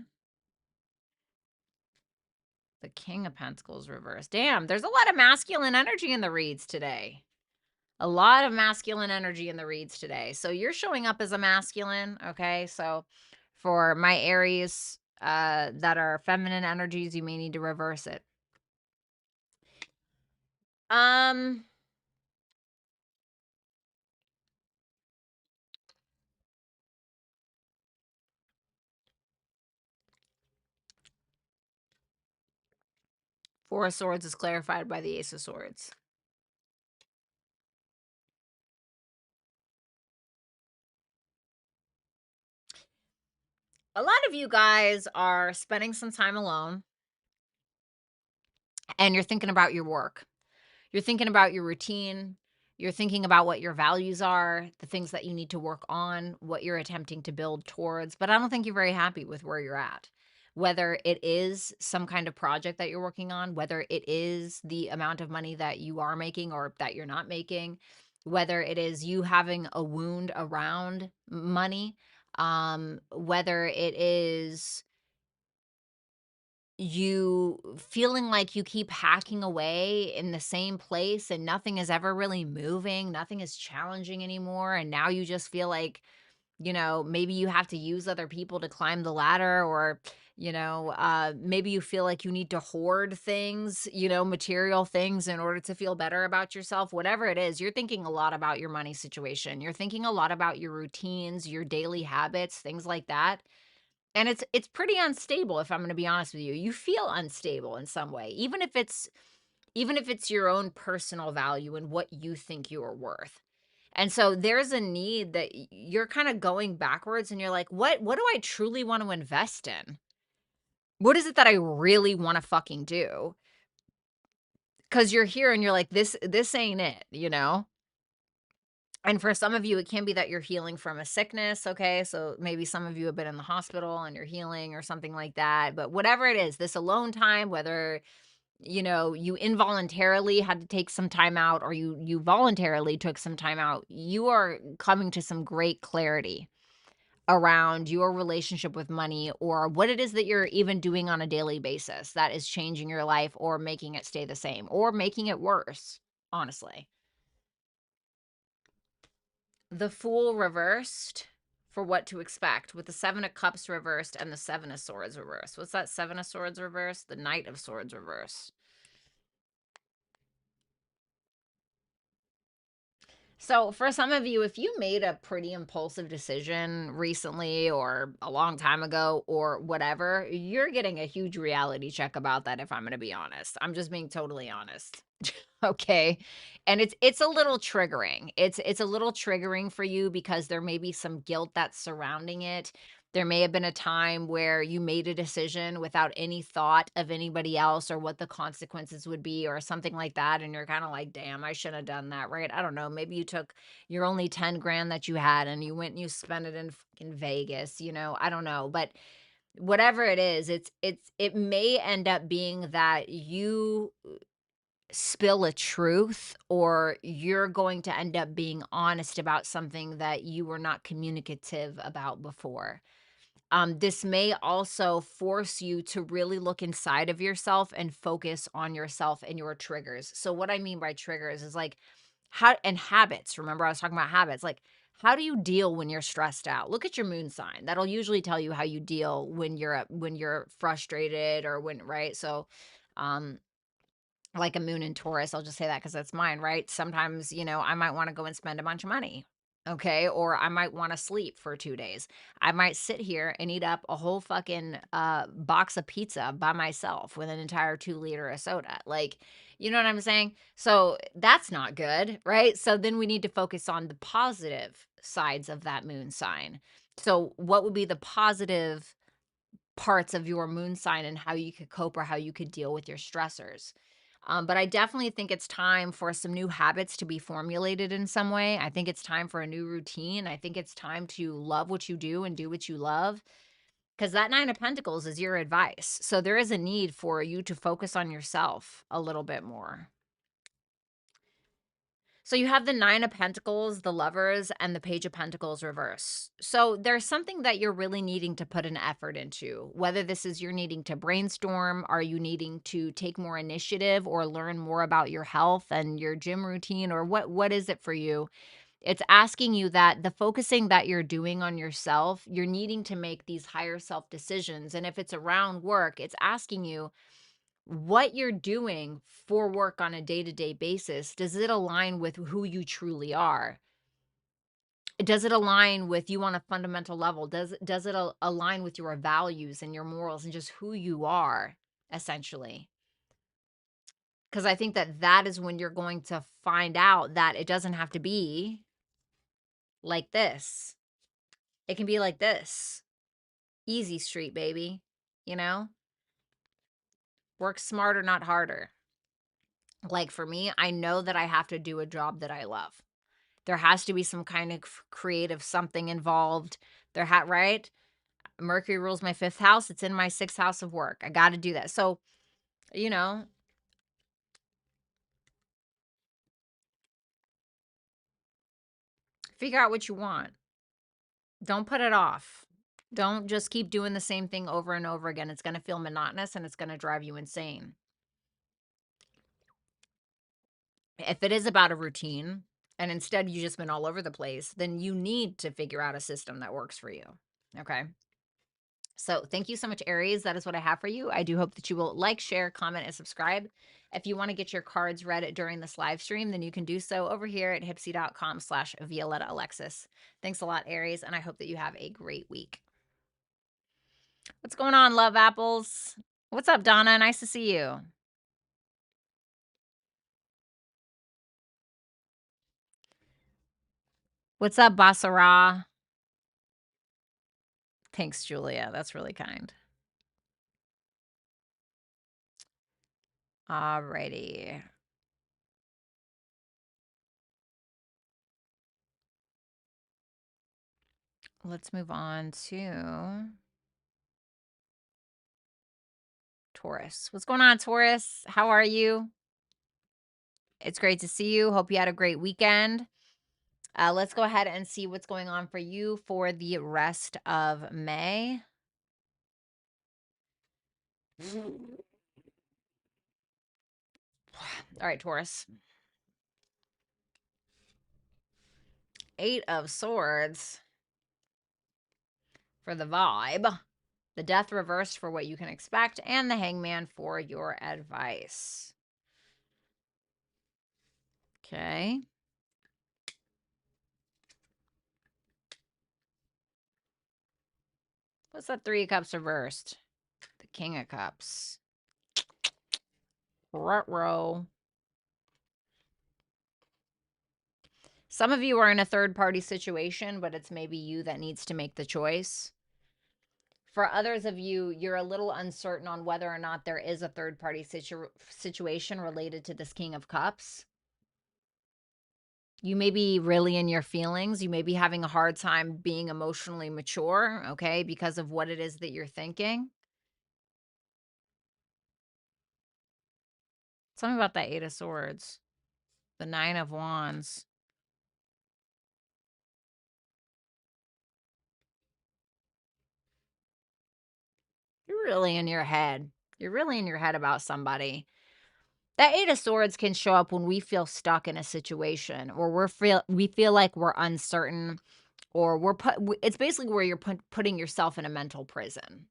The King of Pentacles reversed. Damn, there's a lot of masculine energy in the reads today. A lot of masculine energy in the reads today. So you're showing up as a masculine, okay? So for my Aries that are feminine energies, you may need to reverse it. Four of Swords is clarified by the Ace of Swords. A lot of you guys are spending some time alone and you're thinking about your work. You're thinking about your routine. You're thinking about what your values are, the things that you need to work on, what you're attempting to build towards. But I don't think you're very happy with where you're at. Whether it is some kind of project that you're working on, whether it is the amount of money that you are making or that you're not making, whether it is you having a wound around money, whether it is you feeling like you keep hacking away in the same place and nothing is ever really moving, nothing is challenging anymore. And now you just feel like, maybe you have to use other people to climb the ladder, or, maybe you feel like you need to hoard things, material things in order to feel better about yourself. Whatever it is, you're thinking a lot about your money situation. You're thinking a lot about your routines, your daily habits, things like that. And it's pretty unstable, if I'm gonna be honest with you. You feel unstable in some way, even if it's your own personal value and what you think you are worth. And so there's a need that you're kind of going backwards and you're like, what do I truly want to invest in? What is it that I really want to fucking do? Because you're here and you're like, this ain't it. And for some of you, it can be that you're healing from a sickness, okay? So maybe some of you have been in the hospital and you're healing or something like that. But whatever it is, this alone time, whether, you involuntarily had to take some time out or you voluntarily took some time out, you are coming to some great clarity around your relationship with money, or what it is that you're even doing on a daily basis that is changing your life or making it stay the same or making it worse, honestly. The Fool reversed for what to expect, with the Seven of Cups reversed and the Seven of Swords reversed. What's that Seven of Swords reversed? The Knight of Swords reversed. So for some of you, if you made a pretty impulsive decision recently or a long time ago or whatever, you're getting a huge reality check about that, if I'm going to be honest. I'm just being totally honest. Okay. And it's a little triggering. It's a little triggering for you because there may be some guilt that's surrounding it. There may have been a time where you made a decision without any thought of anybody else or what the consequences would be or something like that. And you're kind of like, damn, I shouldn't have done that, right? I don't know. Maybe you took your only 10 grand that you had and you went and you spent it in fucking Vegas, I don't know. But whatever it is, it may end up being that you spill a truth, or you're going to end up being honest about something that you were not communicative about before. This may also force you to really look inside of yourself and focus on yourself and your triggers. So what I mean by triggers is like how and habits. Remember, I was talking about habits. Like, how do you deal when you're stressed out? Look at your moon sign. That'll usually tell you how you deal when you're frustrated or when, right? So, um, like a moon in Taurus, I'll just say that because that's mine, right? Sometimes, I might want to go and spend a bunch of money. Okay. Or I might want to sleep for 2 days. I might sit here and eat up a whole fucking box of pizza by myself with an entire 2 liter of soda. Like, you know what I'm saying? So that's not good, right? So then we need to focus on the positive sides of that moon sign. So what would be the positive parts of your moon sign and how you could cope or how you could deal with your stressors? But I definitely think it's time for some new habits to be formulated in some way. I think it's time for a new routine. I think it's time to love what you do and do what you love, because that Nine of Pentacles is your advice. So there is a need for you to focus on yourself a little bit more. So you have the Nine of Pentacles, the Lovers, and the Page of Pentacles reverse. So there's something that you're really needing to put an effort into, whether this is you're needing to brainstorm, are you needing to take more initiative or learn more about your health and your gym routine, or what is it for you? It's asking you that the focusing that you're doing on yourself, you're needing to make these higher self decisions. And if it's around work, it's asking you, what you're doing for work on a day-to-day basis, does it align with who you truly are? Does it align with you on a fundamental level? Does it align with your values and your morals and just who you are, essentially? Because I think that that is when you're going to find out that it doesn't have to be like this. It can be like this. Easy street, baby. You know? Work smarter, not harder. Like for me, I know that I have to do a job that I love. There has to be some kind of creative something involved. Right? Mercury rules my 5th house. It's in my 6th house of work. I got to do that. So, you know, figure out what you want. Don't put it off. Don't just keep doing the same thing over and over again. It's going to feel monotonous and it's going to drive you insane. If it is about a routine and instead you just been all over the place, then you need to figure out a system that works for you. Okay. So thank you so much, Aries. That is what I have for you. I do hope that you will like, share, comment, and subscribe. If you want to get your cards read during this live stream, then you can do so over here at hypsee.com/Violetta Alexis. Thanks a lot, Aries, and I hope that you have a great week. What's going on, love apples? What's up, Donna? Nice to see you. What's up, Basara? Thanks, Julia. That's really kind. Alrighty. Let's move on to Taurus. What's going on, Taurus? How are you? It's great to see you. Hope you had a great weekend. Let's go ahead and see what's going on for you for the rest of May. All right, Taurus. 8 of Swords for the vibe. The Death reversed for what you can expect, and the Hangman for your advice. Okay. What's that 3 of Cups reversed? The King of Cups. Ruh-roh. Some of you are in a third-party situation, but it's maybe you that needs to make the choice. For others of you, you're a little uncertain on whether or not there is a third-party situation related to this King of Cups. You may be really in your feelings. You may be having a hard time being emotionally mature, okay, because of what it is that you're thinking. Tell me about that 8 of Swords. The 9 of Wands. You're really in your head. You're really in your head about somebody. That 8 of Swords can show up when we feel stuck in a situation or we feel like we're uncertain, or it's basically where you're putting yourself in a mental prison.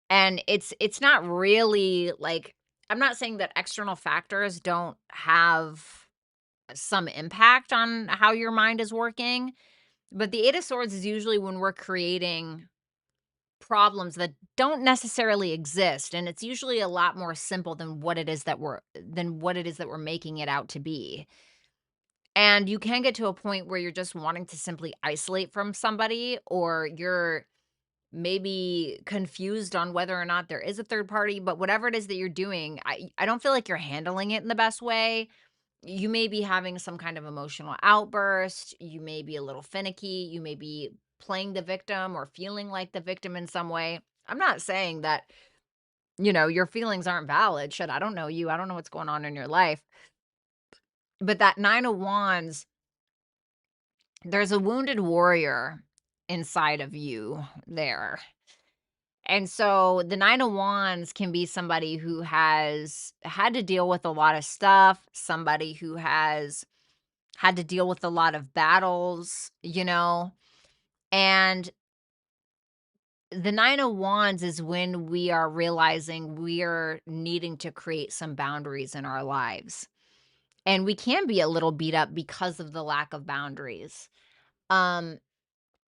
And it's not really like, I'm not saying that external factors don't have some impact on how your mind is working. But the Eight of Swords is usually when we're creating problems that don't necessarily exist, and it's usually a lot more simple than what it is that we're making it out to be. And you can get to a point where you're just wanting to simply isolate from somebody, or you're maybe confused on whether or not there is a third party, but whatever it is that you're doing, I don't feel like you're handling it in the best way. You may be having some kind of emotional outburst, you may be a little finicky, you may be playing the victim or feeling like the victim in some way. I'm not saying that, your feelings aren't valid. Shit, I don't know you. I don't know what's going on in your life. But that 9 of Wands, there's a wounded warrior inside of you there. And so the 9 of Wands can be somebody who has had to deal with a lot of stuff, somebody who has had to deal with a lot of battles, and the 9 of Wands is when we are realizing we are needing to create some boundaries in our lives. And we can be a little beat up because of the lack of boundaries. Um,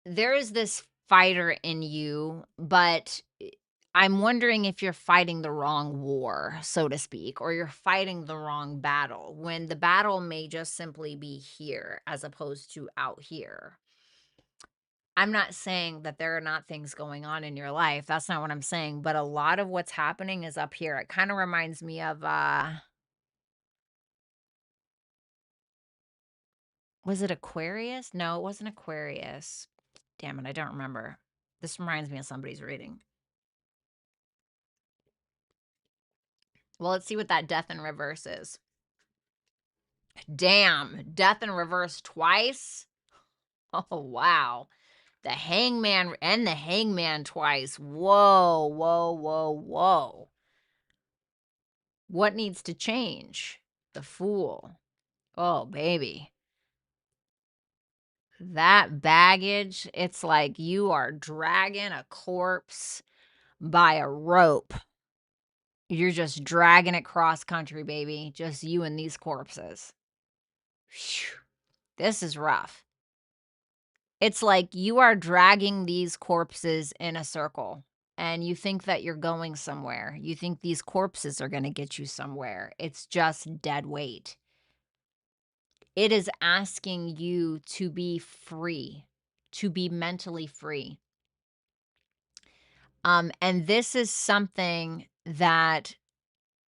there is this fighter in you, but I'm wondering if you're fighting the wrong war, so to speak, or you're fighting the wrong battle when the battle may just simply be here as opposed to out here. I'm not saying that there are not things going on in your life. That's not what I'm saying. But a lot of what's happening is up here. It kind of reminds me of, was it Aquarius? No, it wasn't Aquarius. Damn it, I don't remember. This reminds me of somebody's reading. Well, let's see what that death in reverse is. Damn, death in reverse twice? Oh, wow. The hangman and the hangman twice. Whoa, whoa, whoa, whoa. What needs to change? The Fool. Oh, baby. That baggage, it's like you are dragging a corpse by a rope. You're just dragging it cross country, baby. Just you and these corpses. Whew. This is rough. It's like you are dragging these corpses in a circle and you think that you're going somewhere. You think these corpses are going to get you somewhere. It's just dead weight. It is asking you to be free, to be mentally free. And this is something that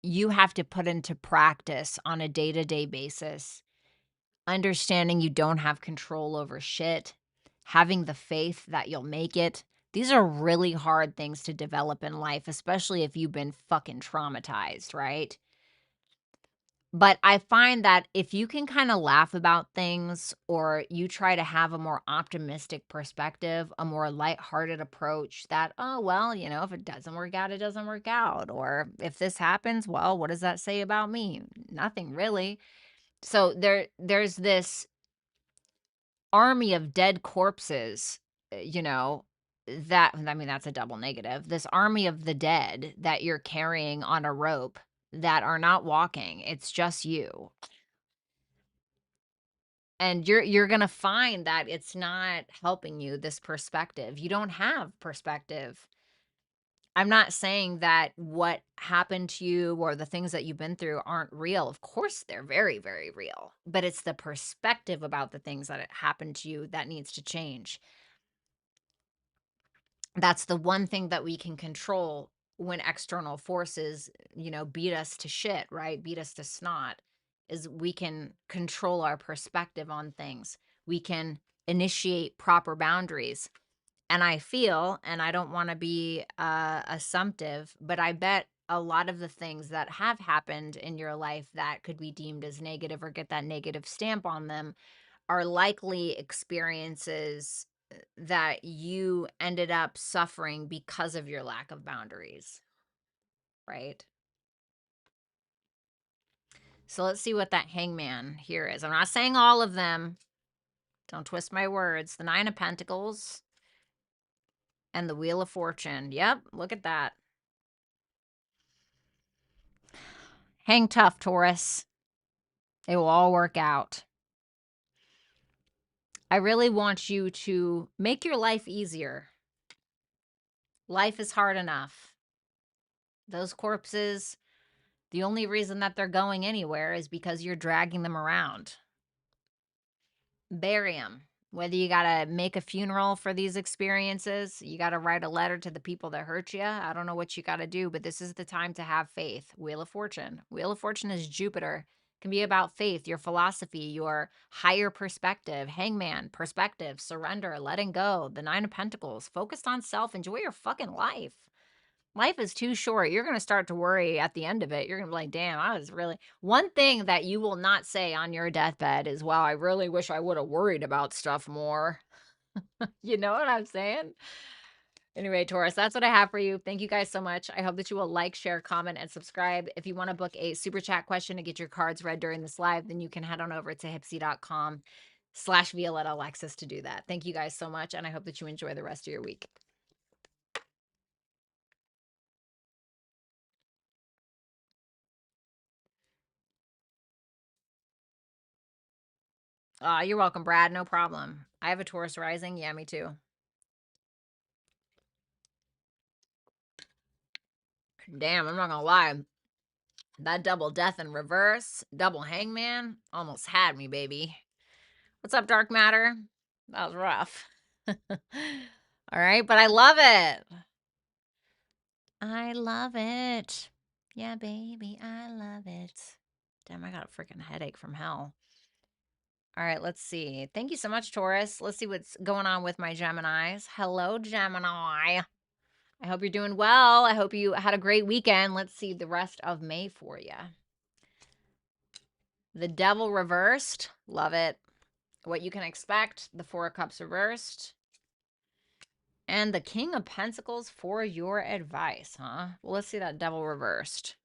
you have to put into practice on a day-to-day basis. Understanding you don't have control over shit, having the faith that you'll make it. These are really hard things to develop in life, especially if you've been fucking traumatized, right? But I find that if you can kind of laugh about things, or you try to have a more optimistic perspective, a more lighthearted approach that, oh, well, if it doesn't work out, it doesn't work out. Or if this happens, well, what does that say about me? Nothing really. So there's this army of dead corpses, that's a double negative. This army of the dead that you're carrying on a rope that are not walking. It's just you. And you're going to find that it's not helping you, this perspective. You don't have perspective. I'm not saying that what happened to you or the things that you've been through aren't real. Of course, they're very, very real. But it's the perspective about the things that happened to you that needs to change. That's the one thing that we can control when external forces, beat us to shit, right? Beat us to snot, is we can control our perspective on things. We can initiate proper boundaries. And I feel, and I don't want to be assumptive, but I bet a lot of the things that have happened in your life that could be deemed as negative or get that negative stamp on them are likely experiences that you ended up suffering because of your lack of boundaries, right? So let's see what that hangman here is. I'm not saying all of them. Don't twist my words. The 9 of Pentacles and the Wheel of Fortune. Yep, look at that. Hang tough, Taurus. It will all work out. I really want you to make your life easier. Life is hard enough. Those corpses, the only reason that they're going anywhere is because you're dragging them around. Bury them. Whether you got to make a funeral for these experiences, you got to write a letter to the people that hurt you. I don't know what you got to do, but this is the time to have faith. Wheel of Fortune. Wheel of Fortune is Jupiter. Can be about faith, your philosophy, your higher perspective. Hangman, perspective, surrender, letting go. The Nine of Pentacles, focused on self. Enjoy your fucking life. Life is too short. You're going to start to worry at the end of it. You're going to be like, damn, I was really. One thing that you will not say on your deathbed is, wow, I really wish I would have worried about stuff more. You know what I'm saying? Anyway, Taurus, that's what I have for you. Thank you guys so much. I hope that you will like, share, comment, and subscribe. If you want to book a super chat question to get your cards read during this live, then you can head on over to hypsee.com/Violetta Alexis to do that. Thank you guys so much, and I hope that you enjoy the rest of your week. You're welcome, Brad. No problem. I have a Taurus rising. Yeah, me too. Damn, I'm not gonna lie. That double death in reverse, double hangman, almost had me, baby. What's up, dark matter? That was rough. All right, but I love it. I love it. Yeah, baby, I love it. Damn, I got a freaking headache from hell. All right, let's see. Thank you so much, Taurus. Let's see what's going on with my Geminis. Hello, Gemini. I hope you're doing well. I hope you had a great weekend. Let's see the rest of May for you. The Devil reversed. Love it. What you can expect. The Four of Cups reversed. And the King of Pentacles for your advice, huh? Well, let's see that Devil reversed.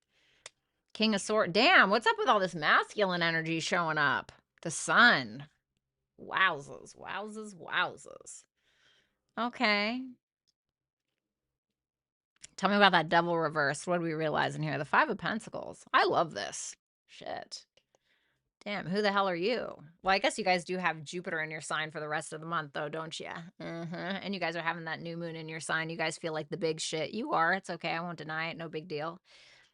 King of Swords. Damn, what's up with all this masculine energy showing up? The Sun. Wowzers, wowzers, wowzers. Okay. Tell me about that Devil reversed. What are we realizing here? The Five of Pentacles. I love this. Shit. Damn, who the hell are you? Well, I guess you guys do have Jupiter in your sign for the rest of the month, though, don't you? And you guys are having that new moon in your sign. You guys feel like the big shit. You are. It's okay. I won't deny it. No big deal.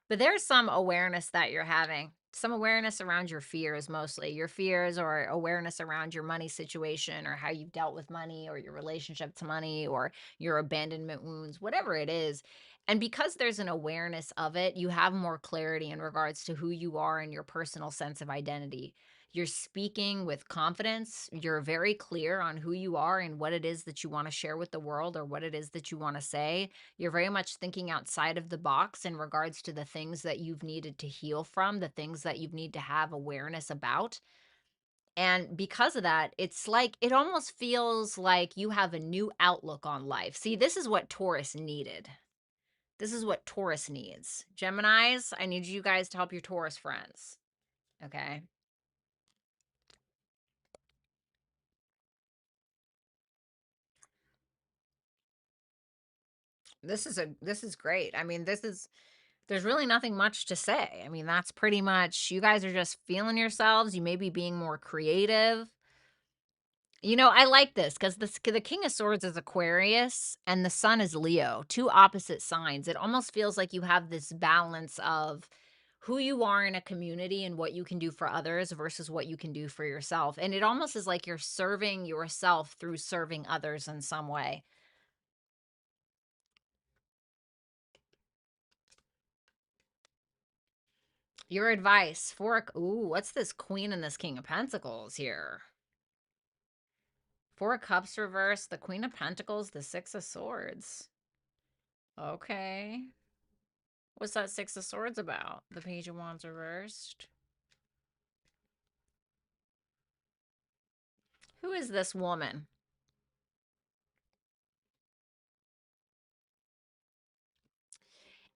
But there's some awareness that you're having. Some awareness around your fears, mostly. Your fears or awareness around your money situation or how you've dealt with money or your relationship to money or your abandonment wounds, whatever it is. And because there's an awareness of it, you have more clarity in regards to who you are and your personal sense of identity. You're speaking with confidence. You're very clear on who you are and what it is that you want to share with the world or what it is that you want to say. You're very much thinking outside of the box in regards to the things that you've needed to heal from, the things that you need to have awareness about. And because of that, it's like it almost feels like you have a new outlook on life. See, this is what Taurus needed. This is what Taurus needs. Geminis, I need you guys to help your Taurus friends. Okay. This is great. I mean, there's really nothing much to say. I mean, that's pretty much, you guys are just feeling yourselves. You may be being more creative. You know, I like this because the King of Swords is Aquarius and the Sun is Leo, two opposite signs. It almost feels like you have this balance of who you are in a community and what you can do for others versus what you can do for yourself. And it almost is like you're serving yourself through serving others in some way. Your advice for, ooh, what's this Queen and this King of Pentacles here? Four of Cups reversed, the Queen of Pentacles, the Six of Swords. Okay. What's that Six of Swords about? The Page of Wands reversed. Who is this woman?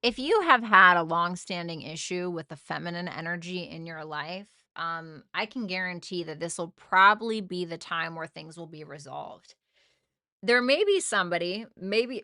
If you have had a long-standing issue with the feminine energy in your life, I can guarantee that this will probably be the time where things will be resolved. There may be somebody, maybe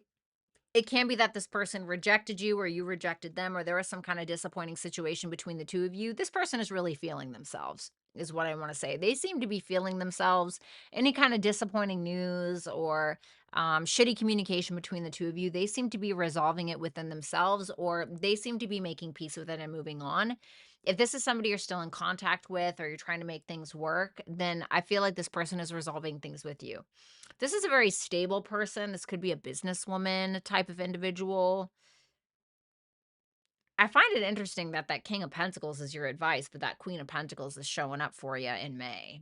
it can be that this person rejected you or you rejected them, or there was some kind of disappointing situation between the two of you. This person is really feeling themselves, is what I want to say. They seem to be feeling themselves. Any kind of disappointing news or shitty communication between the two of you, they seem to be resolving it within themselves, or they seem to be making peace with it and moving on. If this is somebody you're still in contact with or you're trying to make things work, then I feel like this person is resolving things with you. This is a very stable person. This could be a businesswoman type of individual. I find it interesting that that King of Pentacles is your advice, but that Queen of Pentacles is showing up for you in May.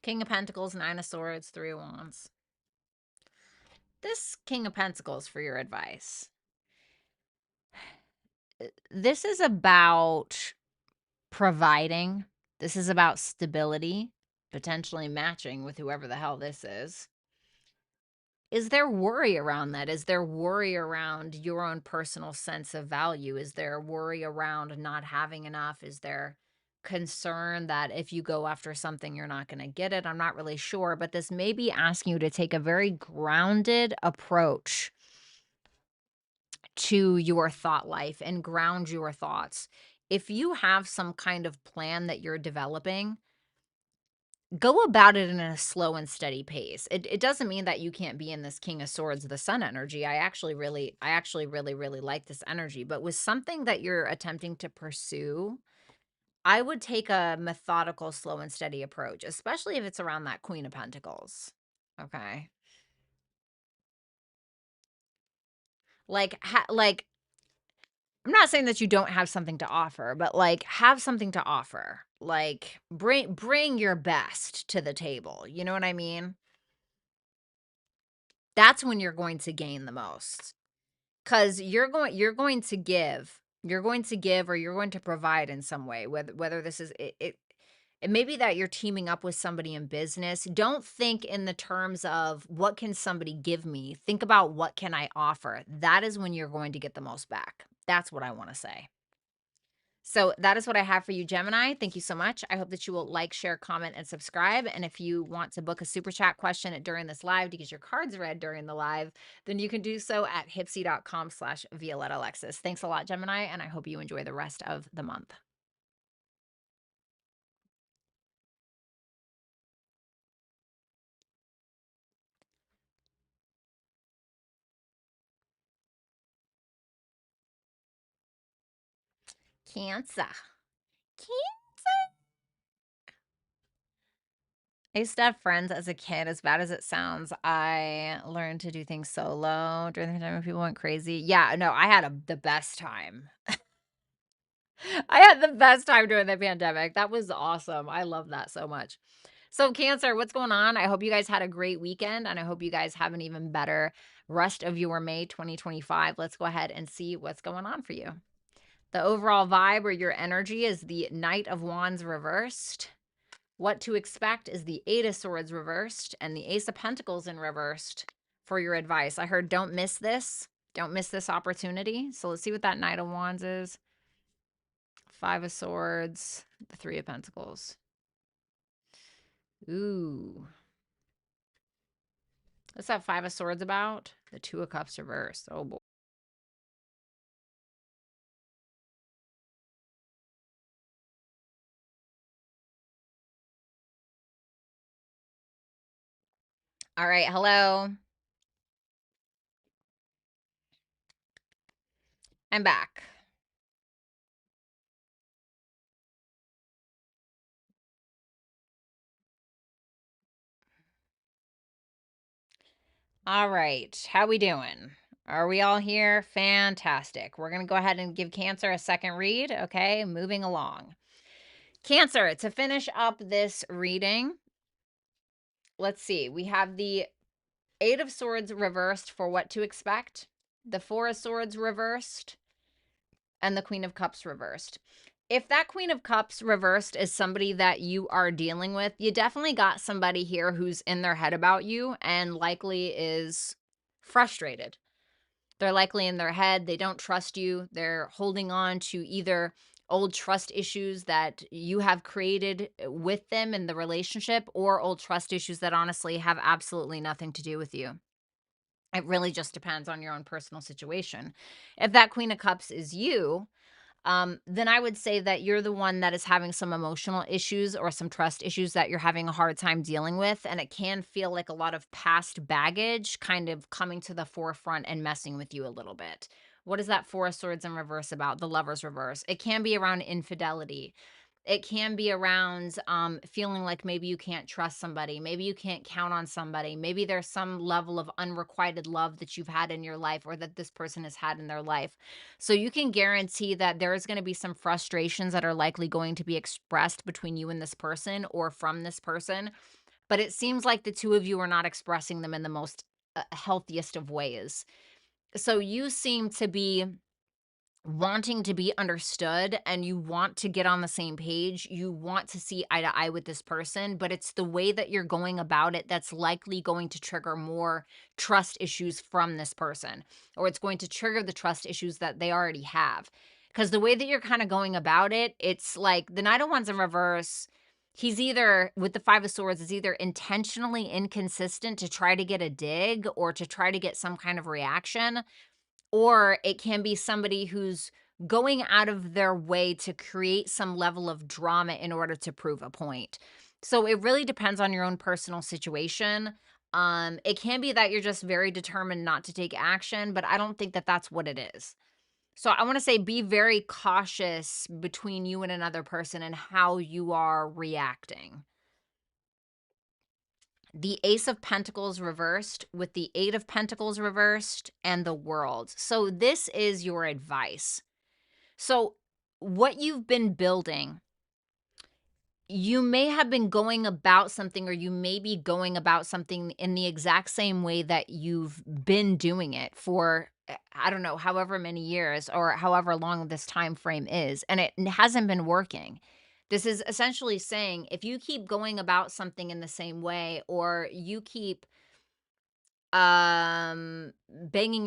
King of Pentacles, Nine of Swords, Three of Wands. This King of Pentacles for your advice. This is about providing. This is about stability, potentially matching with whoever the hell this is. Is there worry around that? Is there worry around your own personal sense of value? Is there worry around not having enough? Is there concern that if you go after something, you're not going to get it? I'm not really sure, but this may be asking you to take a very grounded approach to your thought life and ground your thoughts. If you have some kind of plan that you're developing, go about it in a slow and steady pace. It doesn't mean that you can't be in this King of Swords, the Sun energy. I actually really like this energy. But with something that you're attempting to pursue, I would take a methodical, slow and steady approach, especially if it's around that Queen of Pentacles. Okay. Like I'm not saying that you don't have something to offer, but like have something to offer. Like bring your best to the table. You know what I mean? That's when you're going to gain the most. Cuz you're going to give. You're going to give or you're going to provide in some way, whether this is it may be that you're teaming up with somebody in business. Don't think in the terms of what can somebody give me? Think about what can I offer? That is when you're going to get the most back. That's what I want to say. So that is what I have for you, Gemini. Thank you so much. I hope that you will like, share, comment, and subscribe. And if you want to book a super chat question during this live to get your cards read during the live, then you can do so at hypsee.com/Violetta Alexis. Thanks a lot, Gemini, and I hope you enjoy the rest of the month. Cancer. I used to have friends as a kid, as bad as it sounds. I learned to do things solo during the time when people went crazy. Yeah, no, I had the best time. I had the best time during the pandemic. That was awesome. I love that so much. So, Cancer, what's going on? I hope you guys had a great weekend, and I hope you guys have an even better rest of your May 2025. Let's go ahead and see what's going on for you. The overall vibe or your energy is the Knight of Wands reversed. What to expect is the Eight of Swords reversed and the Ace of Pentacles in reversed for your advice. I heard don't miss this. Don't miss this opportunity. So let's see what that Knight of Wands is. Five of Swords, the Three of Pentacles. Ooh. What's that Five of Swords about? The Two of Cups reversed. Oh, boy. All right. Hello. I'm back. All right. How we doing? Are we all here? Fantastic. We're going to go ahead and give Cancer a second read. Okay. Moving along. Cancer, to finish up this reading, let's see. We have the Eight of Swords reversed for what to expect, the Four of Swords reversed, and the Queen of Cups reversed. If that Queen of Cups reversed is somebody that you are dealing with, you definitely got somebody here who's in their head about you and likely is frustrated. They're likely in their head. They don't trust you. They're holding on to either old trust issues that you have created with them in the relationship or old trust issues that honestly have absolutely nothing to do with you. It really just depends on your own personal situation. If that Queen of Cups is you, then I would say that you're the one that is having some emotional issues or some trust issues that you're having a hard time dealing with. And it can feel like a lot of past baggage kind of coming to the forefront and messing with you a little bit. What is that Four of Swords in reverse about? The Lover's reverse. It can be around infidelity. It can be around feeling like maybe you can't trust somebody. Maybe you can't count on somebody. Maybe there's some level of unrequited love that you've had in your life or that this person has had in their life. So you can guarantee that there is going to be some frustrations that are likely going to be expressed between you and this person or from this person. But it seems like the two of you are not expressing them in the most healthiest of ways. So you seem to be wanting to be understood and you want to get on the same page. You want to see eye to eye with this person, but it's the way that you're going about it that's likely going to trigger more trust issues from this person, or it's going to trigger the trust issues that they already have. Because the way that you're kind of going about it, it's like the Knight of Wands in reverse. He's either, with the Five of Swords, is either intentionally inconsistent to try to get a dig or to try to get some kind of reaction, or it can be somebody who's going out of their way to create some level of drama in order to prove a point. So it really depends on your own personal situation. It can be that you're just very determined not to take action, but I don't think that that's what it is. So I want to say be very cautious between you and another person and how you are reacting. The Ace of Pentacles reversed with the Eight of Pentacles reversed and the World. So this is your advice. So what you've been building, you may have been going about something, or you may be going about something in the exact same way that you've been doing it for, I don't know, however many years or however long this time frame is, and it hasn't been working. This is essentially saying if you keep going about something in the same way, or you keep banging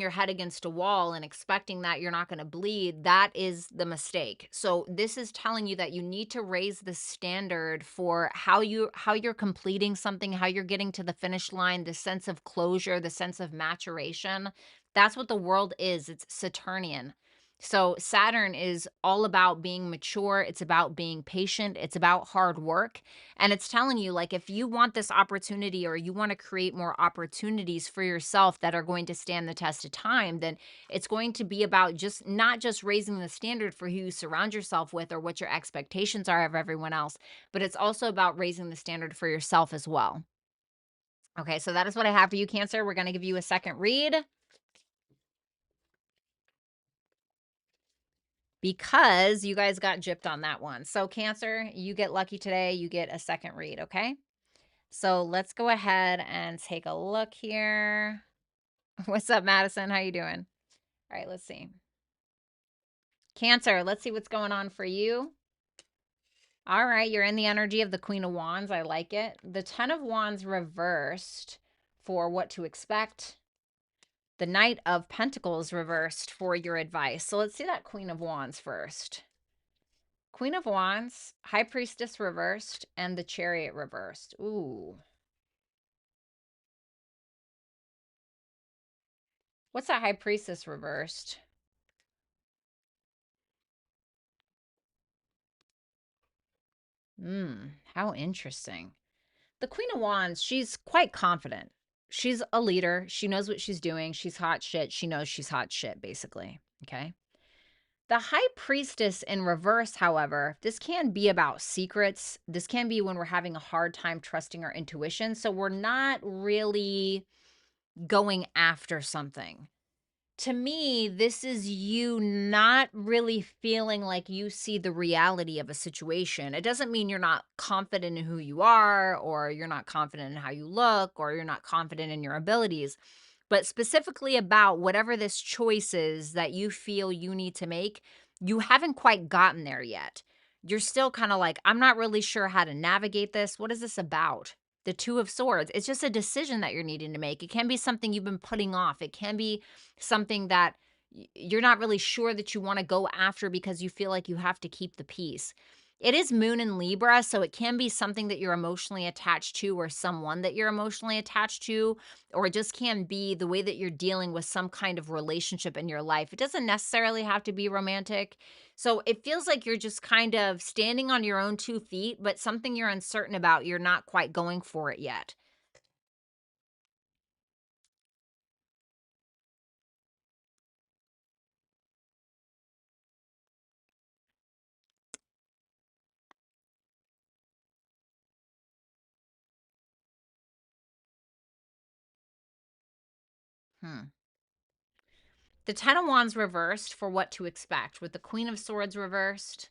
your head against a wall and expecting that you're not going to bleed, that is the mistake. So this is telling you that you need to raise the standard for how you're completing something, how you're getting to the finish line, the sense of closure, the sense of maturation. That's what the world is. It's Saturnian. So Saturn is all about being mature, it's about being patient, it's about hard work. And it's telling you, like, if you want this opportunity or you want to create more opportunities for yourself that are going to stand the test of time, then it's going to be about just not just raising the standard for who you surround yourself with or what your expectations are of everyone else, but it's also about raising the standard for yourself as well. Okay, so that is what I have for you, Cancer. We're going to give you a second read because you guys got gypped on that one. So, Cancer, you get lucky today. You get a second read, okay? So let's go ahead and take a look here. What's up, Madison? How you doing? All right, let's see. Cancer, let's see what's going on for you. All right, you're in the energy of the Queen of Wands. I like it. The Ten of Wands reversed for what to expect. The Knight of Pentacles reversed for your advice. So let's see that Queen of Wands first. Queen of Wands, High Priestess reversed, and the Chariot reversed. Ooh. What's that High Priestess reversed? How interesting. The Queen of Wands, she's quite confident. She's a leader. She knows what she's doing. She's hot shit. She knows she's hot shit, basically. Okay. The High Priestess in reverse, however, this can be about secrets. This can be when we're having a hard time trusting our intuition. So we're not really going after something. To me, this is you not really feeling like you see the reality of a situation. It doesn't mean you're not confident in who you are, or you're not confident in how you look, or you're not confident in your abilities, but specifically about whatever this choice is that you feel you need to make, you haven't quite gotten there yet. you're still kind of like, I'm not really sure how to navigate this. What is this about? The Two of Swords. It's just a decision that you're needing to make. It can be something you've been putting off. It can be something that you're not really sure that you want to go after because you feel like you have to keep the peace. It is Moon in Libra, so it can be something that you're emotionally attached to or someone that you're emotionally attached to, or it just can be the way that you're dealing with some kind of relationship in your life. It doesn't necessarily have to be romantic. So it feels like you're just kind of standing on your own 2 feet, but something you're uncertain about, you're not quite going for it yet. Hmm. The Ten of Wands reversed for what to expect, with the Queen of Swords reversed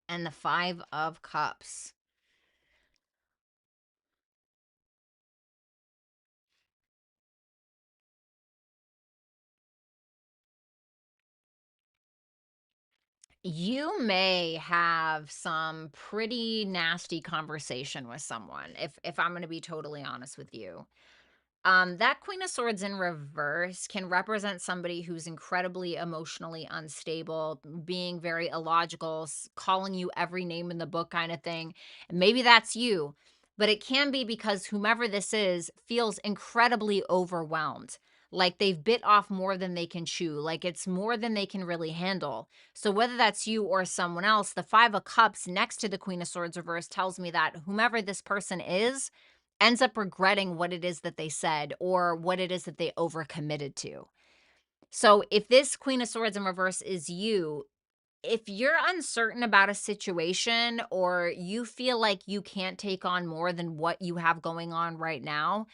and the Five of Cups. You may have some pretty nasty conversation with someone, if I'm going to be totally honest with you. That Queen of Swords in reverse can represent somebody who's incredibly emotionally unstable, being very illogical, calling you every name in the book kind of thing. And maybe that's you, but it can be because whomever this is feels incredibly overwhelmed. Like they've bit off more than they can chew, like it's more than they can really handle. So, whether that's you or someone else, the Five of Cups next to the Queen of Swords reverse tells me that whomever this person is ends up regretting what it is that they said or what it is that they overcommitted to. So if this Queen of Swords in reverse is you, if you're uncertain about a situation or you feel like you can't take on more than what you have going on right now,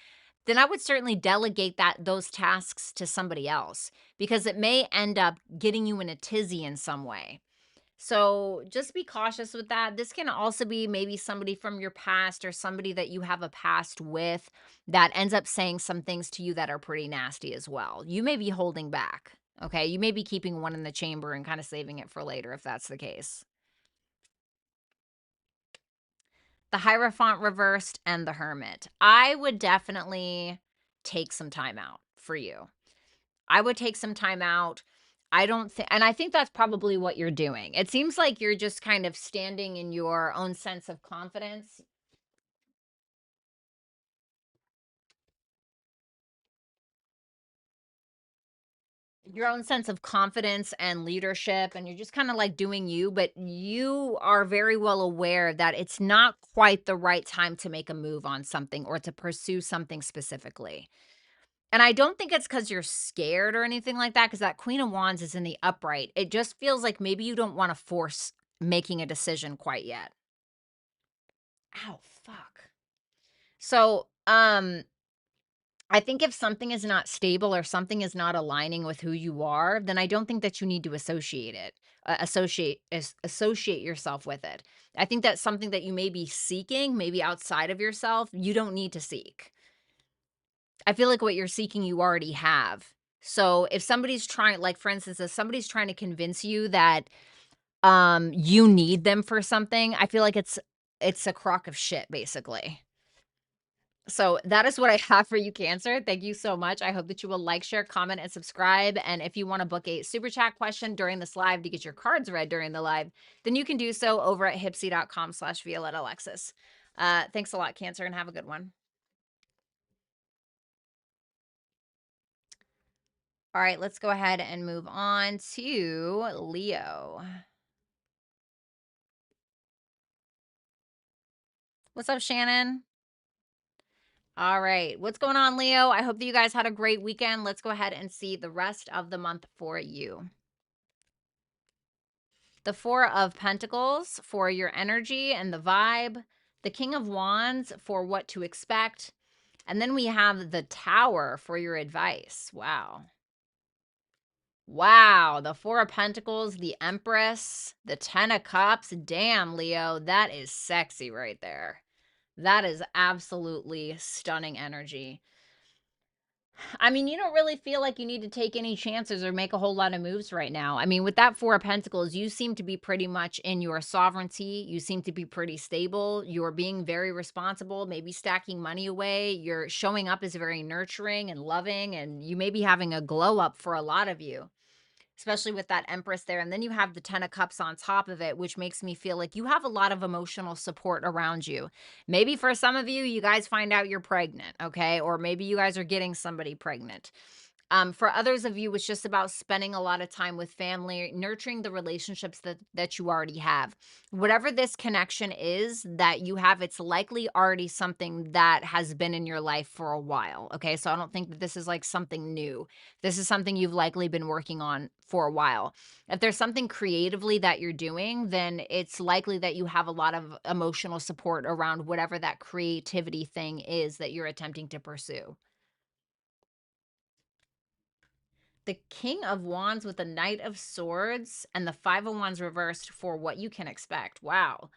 then I would certainly delegate those tasks to somebody else because it may end up getting you in a tizzy in some way. So just be cautious with that. This can also be maybe somebody from your past or somebody that you have a past with that ends up saying some things to you that are pretty nasty as well. You may be holding back. Okay. You may be keeping one in the chamber and kind of saving it for later if that's the case. The Hierophant reversed and the Hermit. I would definitely take some time out for you. I would take some time out. I don't think, and I think that's probably what you're doing. It seems like you're just kind of standing in your own sense of confidence, your own sense of confidence and leadership, and you're just kind of like doing you, but you are very well aware that it's not quite the right time to make a move on something or to pursue something specifically. And I don't think it's because you're scared or anything like that, because that Queen of Wands is in the upright. It just feels like maybe you don't want to force making a decision quite yet. Ow, fuck. So, I think if something is not stable or something is not aligning with who you are, then I don't think that you need to associate it, associate yourself with it. I think that's something that you may be seeking, maybe outside of yourself. You don't need to seek. I feel like what you're seeking, you already have. So if somebody's trying, like for instance, if somebody's trying to convince you that you need them for something, I feel like it's a crock of shit, basically. So that is what I have for you, Cancer. Thank you so much. I hope that you will like, share, comment, and subscribe. And if you want to book a super chat question during this live to get your cards read during the live, then you can do so over at hypsee.com/Violetta Alexis. Thanks a lot, Cancer, and have a good one. All right, let's go ahead and move on to Leo. What's up, Shannon? All right, what's going on, Leo? I hope that you guys had a great weekend. Let's go ahead and see the rest of the month for you. The Four of Pentacles for your energy and the vibe. The King of Wands for what to expect. And then we have the Tower for your advice. Wow. Wow, the Four of Pentacles, the Empress, the Ten of Cups. Damn, Leo, that is sexy right there. That is absolutely stunning energy. I mean, you don't really feel like you need to take any chances or make a whole lot of moves right now. I mean, with that Four of Pentacles, you seem to be pretty much in your sovereignty. You seem to be pretty stable. You're being very responsible, maybe stacking money away. You're showing up as very nurturing and loving, and you may be having a glow up for a lot of you, especially with that Empress there. And then you have the Ten of Cups on top of it, which makes me feel like you have a lot of emotional support around you. Maybe for some of you, you guys find out you're pregnant, okay? Or maybe you guys are getting somebody pregnant. For others of you, it's just about spending a lot of time with family, nurturing the relationships that you already have. Whatever this connection is that you have, it's likely already something that has been in your life for a while. Okay. So I don't think that this is like something new. This is something you've likely been working on for a while. If there's something creatively that you're doing, then it's likely that you have a lot of emotional support around whatever that creativity thing is that you're attempting to pursue. The King of Wands with the Knight of Swords and the Five of Wands reversed for what you can expect. Wow.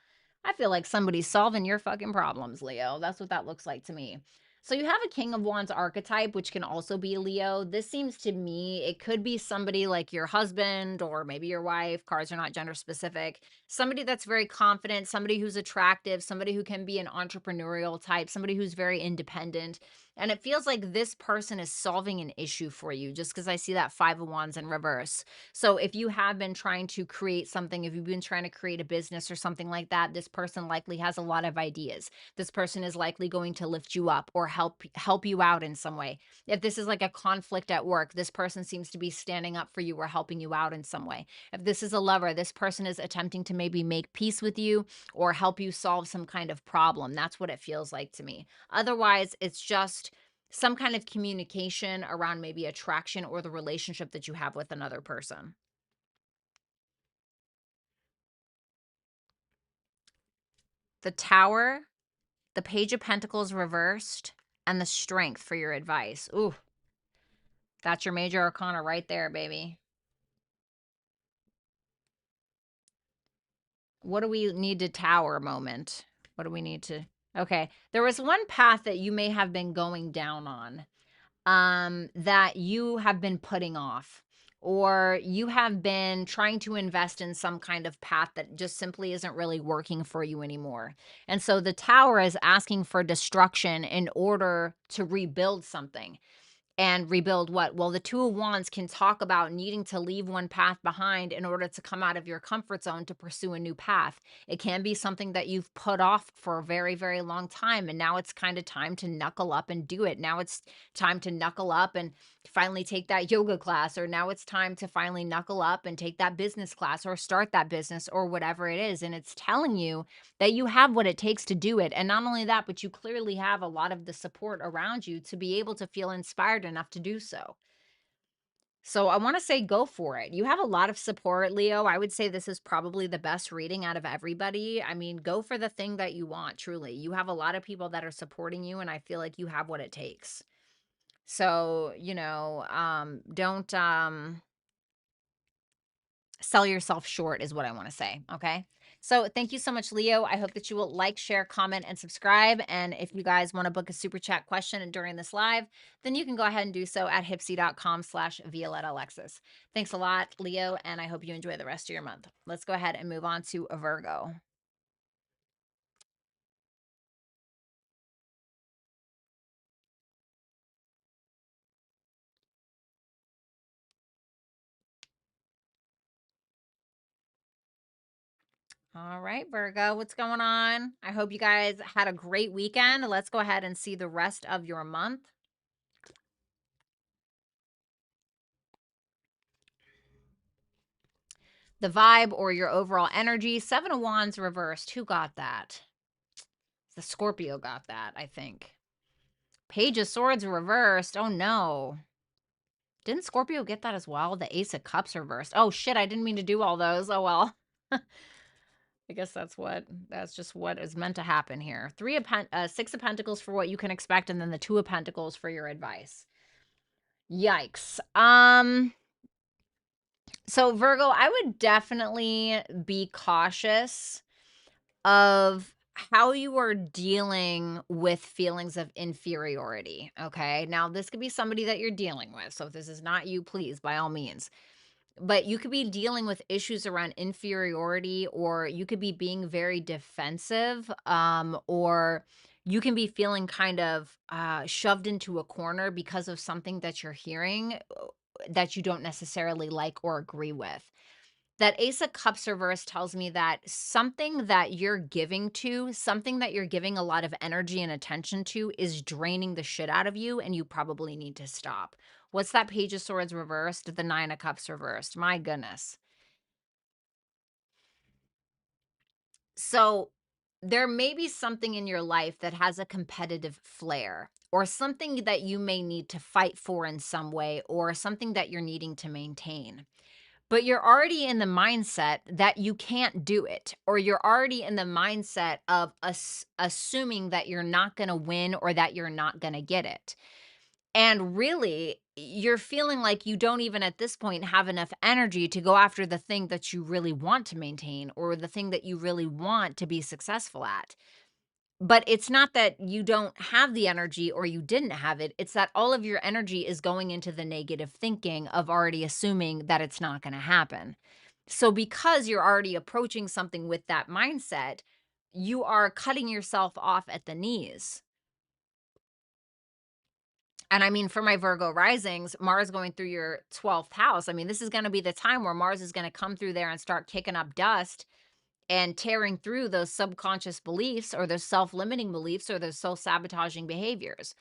I feel like somebody's solving your fucking problems, Leo. That's what that looks like to me. So you have a King of Wands archetype, which can also be Leo. This seems to me, it could be somebody like your husband or maybe your wife. Cards are not gender specific. Somebody that's very confident, somebody who's attractive, somebody who can be an entrepreneurial type, somebody who's very independent. And it feels like this person is solving an issue for you just because I see that Five of Wands in reverse. So if you have been trying to create something, if you've been trying to create a business or something like that, this person likely has a lot of ideas. This person is likely going to lift you up or help you out in some way. If this is like a conflict at work, this person seems to be standing up for you or helping you out in some way. If this is a lover, this person is attempting to maybe make peace with you or help you solve some kind of problem. That's what it feels like to me. Otherwise, it's just some kind of communication around maybe attraction or the relationship that you have with another person. The Tower, the Page of Pentacles reversed, and the Strength for your advice. Ooh, that's your major arcana right there, baby. What do we need to tower moment? What do we need to... Okay, there was one path that you may have been going down on that you have been putting off, or you have been trying to invest in some kind of path that just simply isn't really working for you anymore. And so the Tower is asking for destruction in order to rebuild something. And rebuild what? Well, the Two of Wands can talk about needing to leave one path behind in order to come out of your comfort zone to pursue a new path. It can be something that you've put off for a very, very long time, and now it's kind of time to knuckle up and do it. Now it's time to knuckle up and finally take that yoga class, or now it's time to finally knuckle up and take that business class or start that business or whatever it is. And it's telling you that you have what it takes to do it. And not only that, but you clearly have a lot of the support around you to be able to feel inspired enough to do so. So I want to say go for it. You have a lot of support, Leo. I would say this is probably the best reading out of everybody. I mean, go for the thing that you want, truly. You have a lot of people that are supporting you, and I feel like you have what it takes. So, don't sell yourself short is what I want to say. Okay. So thank you so much, Leo. I hope that you will like, share, comment, and subscribe. And if you guys want to book a super chat question during this live, then you can go ahead and do so at hypsee.com/Violetta Alexis. Thanks a lot, Leo. And I hope you enjoy the rest of your month. Let's go ahead and move on to a Virgo. All right, Virgo, what's going on? I hope you guys had a great weekend. Let's go ahead and see the rest of your month. The vibe or your overall energy. Seven of Wands reversed. Who got that? The Scorpio got that, I think. Page of Swords reversed. Oh, no. Didn't Scorpio get that as well? The Ace of Cups reversed. Oh, shit, I didn't mean to do all those. Oh, well. I guess that's just what is meant to happen here. Six of Pentacles for what you can expect, and then the Two of Pentacles for your advice. Yikes. So Virgo, I would definitely be cautious of how you are dealing with feelings of inferiority. Okay. Now, this could be somebody that you're dealing with. So if this is not you, please, by all means. But you could be dealing with issues around inferiority, or you could be being very defensive, or you can be feeling kind of shoved into a corner because of something that you're hearing that you don't necessarily like or agree with. That Ace of Cups reverse tells me that something that you're giving to, something that you're giving a lot of energy and attention to is draining the shit out of you, and you probably need to stop. What's that Page of Swords reversed? The Nine of Cups reversed. My goodness. So there may be something in your life that has a competitive flair, or something that you may need to fight for in some way, or something that you're needing to maintain. But you're already in the mindset that you can't do it, or you're already in the mindset of assuming that you're not going to win or that you're not going to get it. And really, you're feeling like you don't even at this point have enough energy to go after the thing that you really want to maintain, or the thing that you really want to be successful at. But it's not that you don't have the energy or you didn't have it. It's that all of your energy is going into the negative thinking of already assuming that it's not going to happen. So, because you're already approaching something with that mindset, you are cutting yourself off at the knees. And I mean, for my Virgo risings, Mars going through your 12th house. I mean, this is going to be the time where Mars is going to come through there and start kicking up dust and tearing through those subconscious beliefs, or those self-limiting beliefs, or those self-sabotaging behaviors.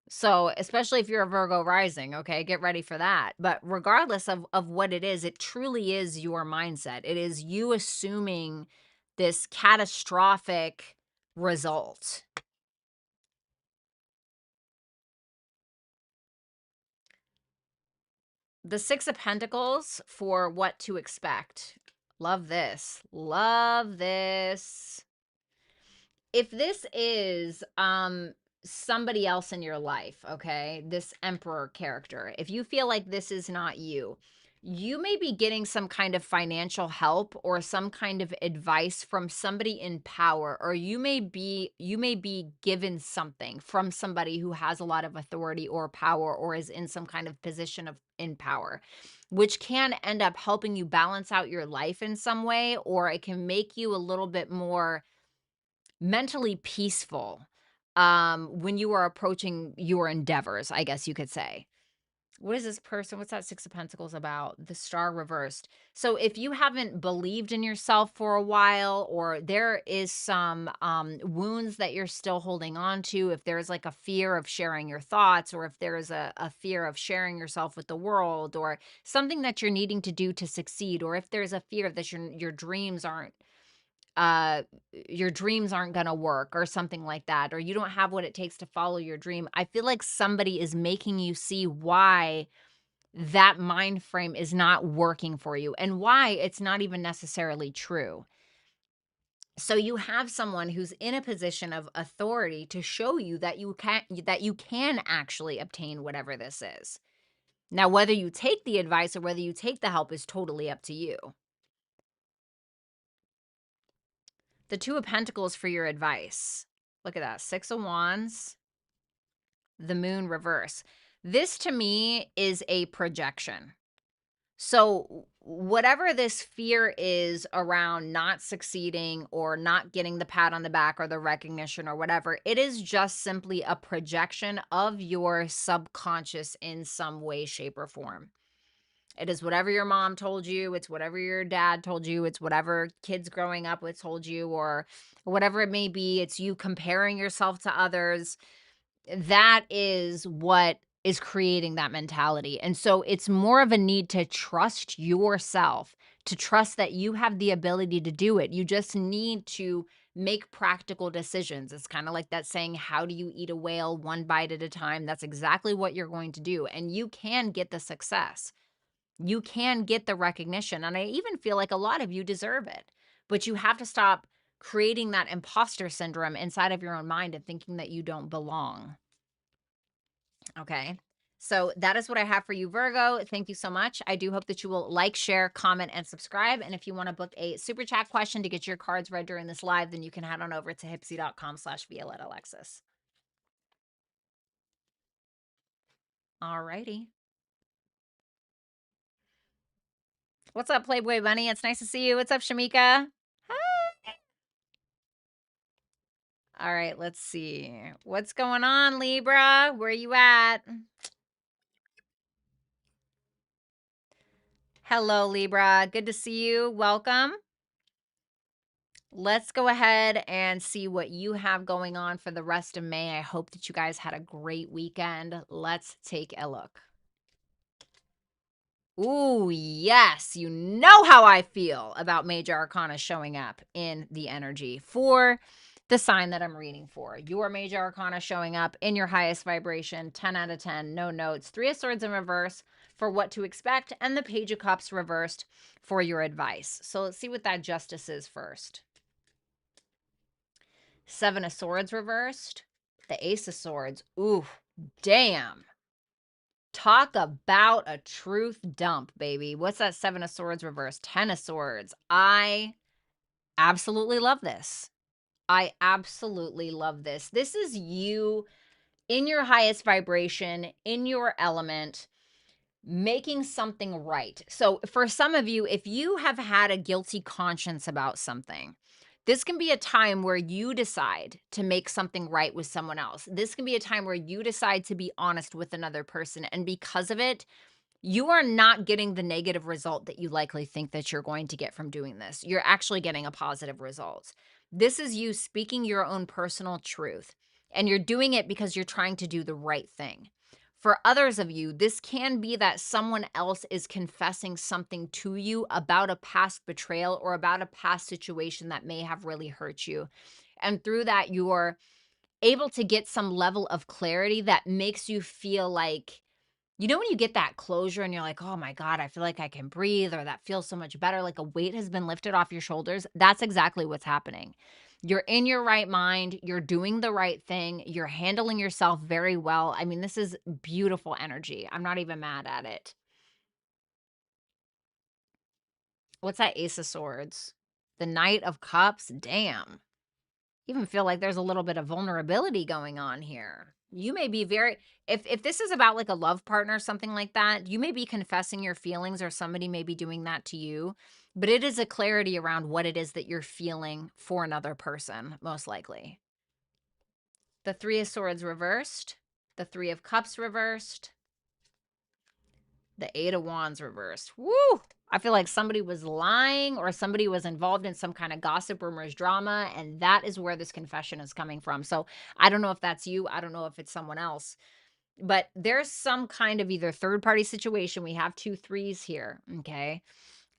So, especially if you're a Virgo rising, okay, get ready for that. But regardless of what it is, it truly is your mindset. It is you assuming this catastrophic result. The Six of Pentacles for what to expect. Love this. Love this. If this is somebody else in your life, okay, this Emperor character, if you feel like this is not you, you may be getting some kind of financial help or some kind of advice from somebody in power, or you may be given something from somebody who has a lot of authority or power, or is in some kind of position of in power, which can end up helping you balance out your life in some way, or it can make you a little bit more mentally peaceful, when you are approaching your endeavors, I guess you could say. What is this person? What's that Six of Pentacles about? The Star reversed. So if you haven't believed in yourself for a while, or there is some wounds that you're still holding on to, if there's like a fear of sharing your thoughts, or if there's a fear of sharing yourself with the world, or something that you're needing to do to succeed, or if there's a fear that uh your dreams aren't going to work, or something like that, or you don't have what it takes to follow your dream, I feel like somebody is making you see why that mind frame is not working for you, and why it's not even necessarily true. So you have someone who's in a position of authority to show you that you can actually obtain whatever this is. Now, whether you take the advice or whether you take the help is totally up to you. The Two of Pentacles for your advice. Look at that. Six of Wands, the Moon reverse. This to me is a projection. So, whatever this fear is around not succeeding, or not getting the pat on the back or the recognition or whatever, it is just simply a projection of your subconscious in some way, shape, or form. It is whatever your mom told you, it's whatever your dad told you, it's whatever kids growing up with told you, or whatever it may be. It's you comparing yourself to others. That is what is creating that mentality. And so it's more of a need to trust yourself, to trust that you have the ability to do it. You just need to make practical decisions. It's kind of like that saying, how do you eat a whale one bite at a time? That's exactly what you're going to do. And you can get the success. You can get the recognition. And I even feel like a lot of you deserve it. But you have to stop creating that imposter syndrome inside of your own mind and thinking that you don't belong. Okay. So that is what I have for you, Virgo. Thank you so much. I do hope that you will like, share, comment, and subscribe. And if you want to book a super chat question to get your cards read during this live, then you can head on over to hypsee.com/Violetta Alexis. All righty. What's up, Playboy Bunny? It's nice to see you. What's up, Shamika? Hi. All right, let's see. What's going on, Libra? Where you at? Hello, Libra. Good to see you. Welcome. Let's go ahead and see what you have going on for the rest of May. I hope that you guys had a great weekend. Let's take a look. Ooh, yes. You know how I feel about major arcana showing up in the energy for the sign that I'm reading for. Your major arcana showing up in your highest vibration, 10 out of 10, no notes, 3 of swords in reverse for what to expect, and the page of cups reversed for your advice. So let's see what that justice is first. 7 of swords reversed, the ace of swords. Ooh, damn. Talk about a truth dump, baby. What's that 7 of swords reversed? 10 of swords. I absolutely love this. I absolutely love this. This is you in your highest vibration, in your element, making something right. So for some of you, if you have had a guilty conscience about something, this can be a time where you decide to make something right with someone else. This can be a time where you decide to be honest with another person. And because of it, you are not getting the negative result that you likely think that you're going to get from doing this. You're actually getting a positive result. This is you speaking your own personal truth, and you're doing it because you're trying to do the right thing. For others of you, this can be that someone else is confessing something to you about a past betrayal or about a past situation that may have really hurt you. And through that, you're able to get some level of clarity that makes you feel like, you know, when you get that closure and you're like, oh my God, I feel like I can breathe, or that feels so much better, like a weight has been lifted off your shoulders. That's exactly what's happening. You're in your right mind. You're doing the right thing. You're handling yourself very well. I mean, this is beautiful energy. I'm not even mad at it. What's that ace of swords? The knight of cups? Damn. Even feel like there's a little bit of vulnerability going on here. You may be very, if this is about like a love partner, something like that, you may be confessing your feelings, or somebody may be doing that to you, but it is a clarity around what it is that you're feeling for another person, most likely. The 3 of swords reversed, the 3 of cups reversed, the 8 of wands reversed. Woo! I feel like somebody was lying, or somebody was involved in some kind of gossip, rumors, drama, and that is where this confession is coming from. So I don't know if that's you. I don't know if it's someone else, but there's some kind of either third party situation. We have 2 threes here, okay?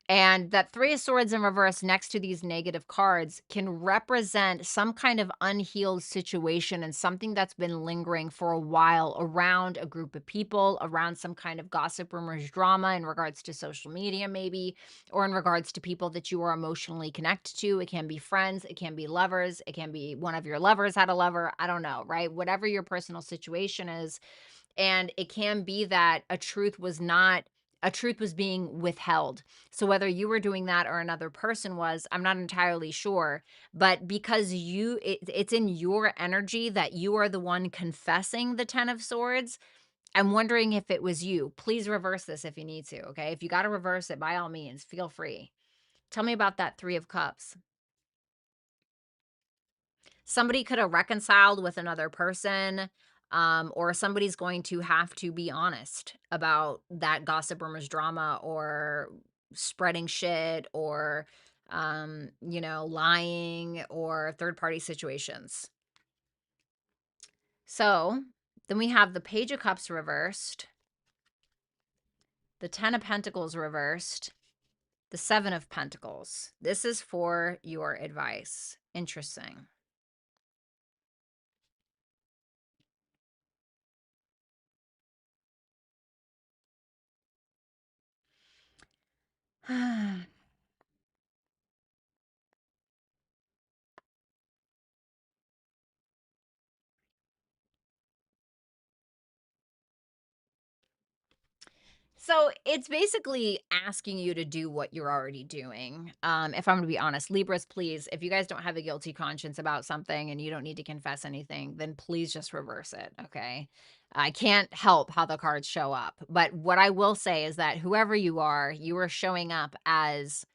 And that 3 of swords in reverse next to these negative cards can represent some kind of unhealed situation and something that's been lingering for a while around a group of people, around some kind of gossip, rumors, drama in regards to social media, maybe, or in regards to people that you are emotionally connected to. It can be friends, it can be lovers, it can be one of your lovers had a lover. I don't know, right? Whatever your personal situation is. And it can be that a truth was being withheld. So whether you were doing that or another person was, I'm not entirely sure, but because it's in your energy that you are the one confessing the 10 of swords, I'm wondering if it was you. Please reverse this if you need to, okay? If you got to reverse it, by all means, feel free. Tell me about that 3 of cups. Somebody could have reconciled with another person, or somebody's going to have to be honest about that gossip, rumors, drama, or spreading shit, or lying, or third party situations. So then we have the page of cups reversed, the 10 of pentacles reversed, the 7 of pentacles. This is for your advice. Interesting. So it's basically asking you to do what you're already doing. If I'm gonna be honest, Libras, please, if you guys don't have a guilty conscience about something and you don't need to confess anything, then please just reverse it. Okay. I can't help how the cards show up. But what I will say is that whoever you are showing up as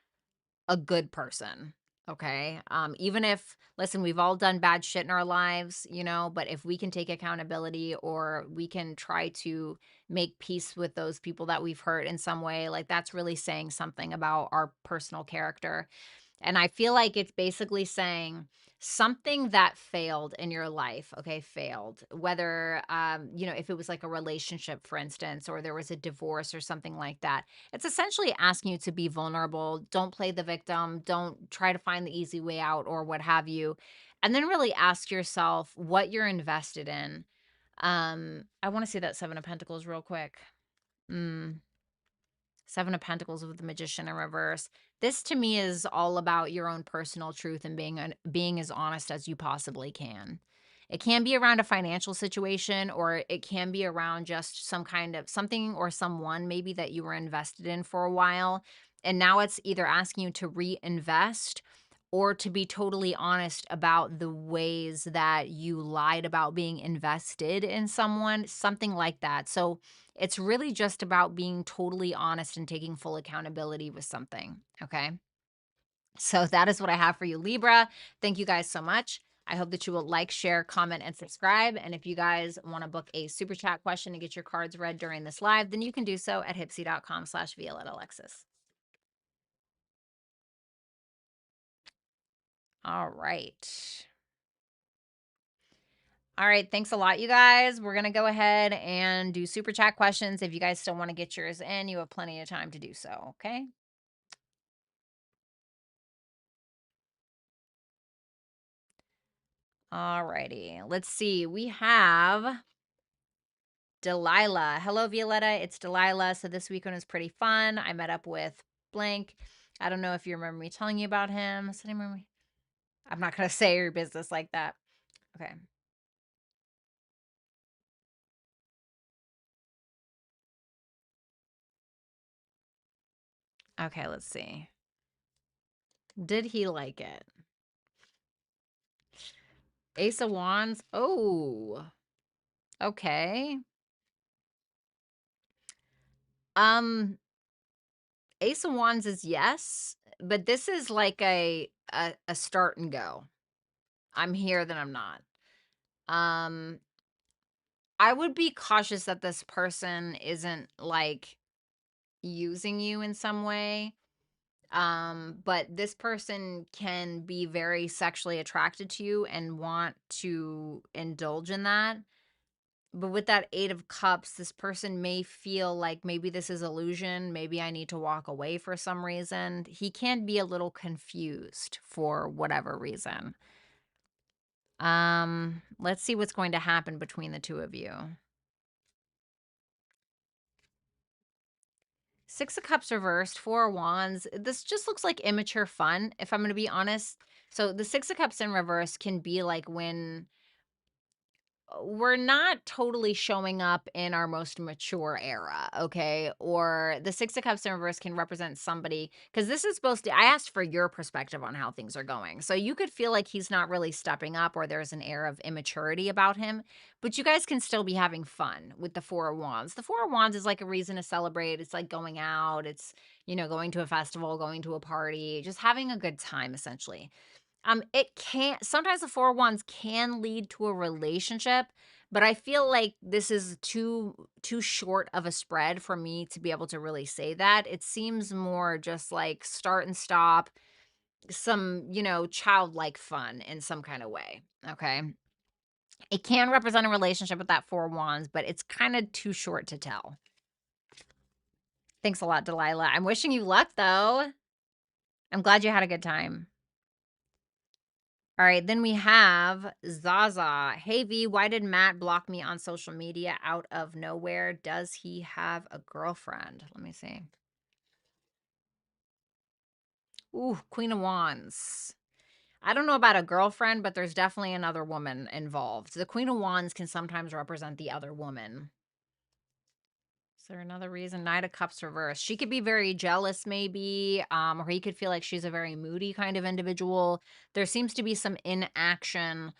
a good person. Okay. Even if, listen, we've all done bad shit in our lives, but if we can take accountability or we can try to make peace with those people that we've hurt in some way, like that's really saying something about our personal character. And I feel like it's basically saying something that failed in your life, okay, failed. Whether if it was like a relationship, for instance, or there was a divorce or something like that. It's essentially asking you to be vulnerable. Don't play the victim. Don't try to find the easy way out or what have you. And then really ask yourself what you're invested in. I want to see that 7 of Pentacles real quick. Mm. 7 of Pentacles with the Magician in reverse. This to me is all about your own personal truth and being as honest as you possibly can. It can be around a financial situation or it can be around just some kind of something or someone maybe that you were invested in for a while. And now it's either asking you to reinvest or to be totally honest about the ways that you lied about being invested in someone, something like that. So it's really just about being totally honest and taking full accountability with something. Okay. So that is what I have for you, Libra. Thank you guys so much. I hope that you will like, share, comment, and subscribe. And if you guys want to book a super chat question to get your cards read during this live, then you can do so at hypsee.com/Violetta Alexis. All right. All right. Thanks a lot, you guys. We're going to go ahead and do super chat questions. If you guys still want to get yours in, you have plenty of time to do so. Okay. All righty. Let's see. We have Delilah. Hello, Violetta. It's Delilah. So this weekend was pretty fun. I met up with blank. I don't know if you remember me telling you about him. I'm not going to say your business like that. Okay. Okay, let's see. Did he like it? Ace of Wands. Oh, okay. Um, Ace of Wands is yes, but this is like a start and go. I'm here, then I'm not. Um, I would be cautious that this person isn't like using you in some way. But this person can be very sexually attracted to you and want to indulge in that. But with that 8 of cups, this person may feel like maybe this is illusion. Maybe I need to walk away for some reason. He can be a little confused for whatever reason. Let's see what's going to happen between the two of you. 6 of Cups reversed, 4 of Wands. This just looks like immature fun, if I'm going to be honest. So the 6 of Cups in reverse can be like when we're not totally showing up in our most mature era, okay? Or the 6 of Cups in reverse can represent somebody, because this is supposed to, I asked for your perspective on how things are going. So you could feel like he's not really stepping up or there's an air of immaturity about him, but you guys can still be having fun with the 4 of Wands. The 4 of Wands is like a reason to celebrate. It's like going out, it's, going to a festival, going to a party, just having a good time, essentially. It can sometimes the 4 of Wands can lead to a relationship, but I feel like this is too short of a spread for me to be able to really say that. It seems more just like start and stop, some, childlike fun in some kind of way. Okay. It can represent a relationship with that 4 of Wands, but it's kind of too short to tell. Thanks a lot, Delilah. I'm wishing you luck though. I'm glad you had a good time. All right, then we have Zaza. Hey V, why did Matt block me on social media out of nowhere? Does he have a girlfriend? Let me see. Ooh, Queen of Wands. I don't know about a girlfriend, but there's definitely another woman involved. The Queen of Wands can sometimes represent the other woman. there another reason? Knight of Cups reversed. She could be very jealous, maybe, or he could feel like she's a very moody kind of individual. There seems to be some inaction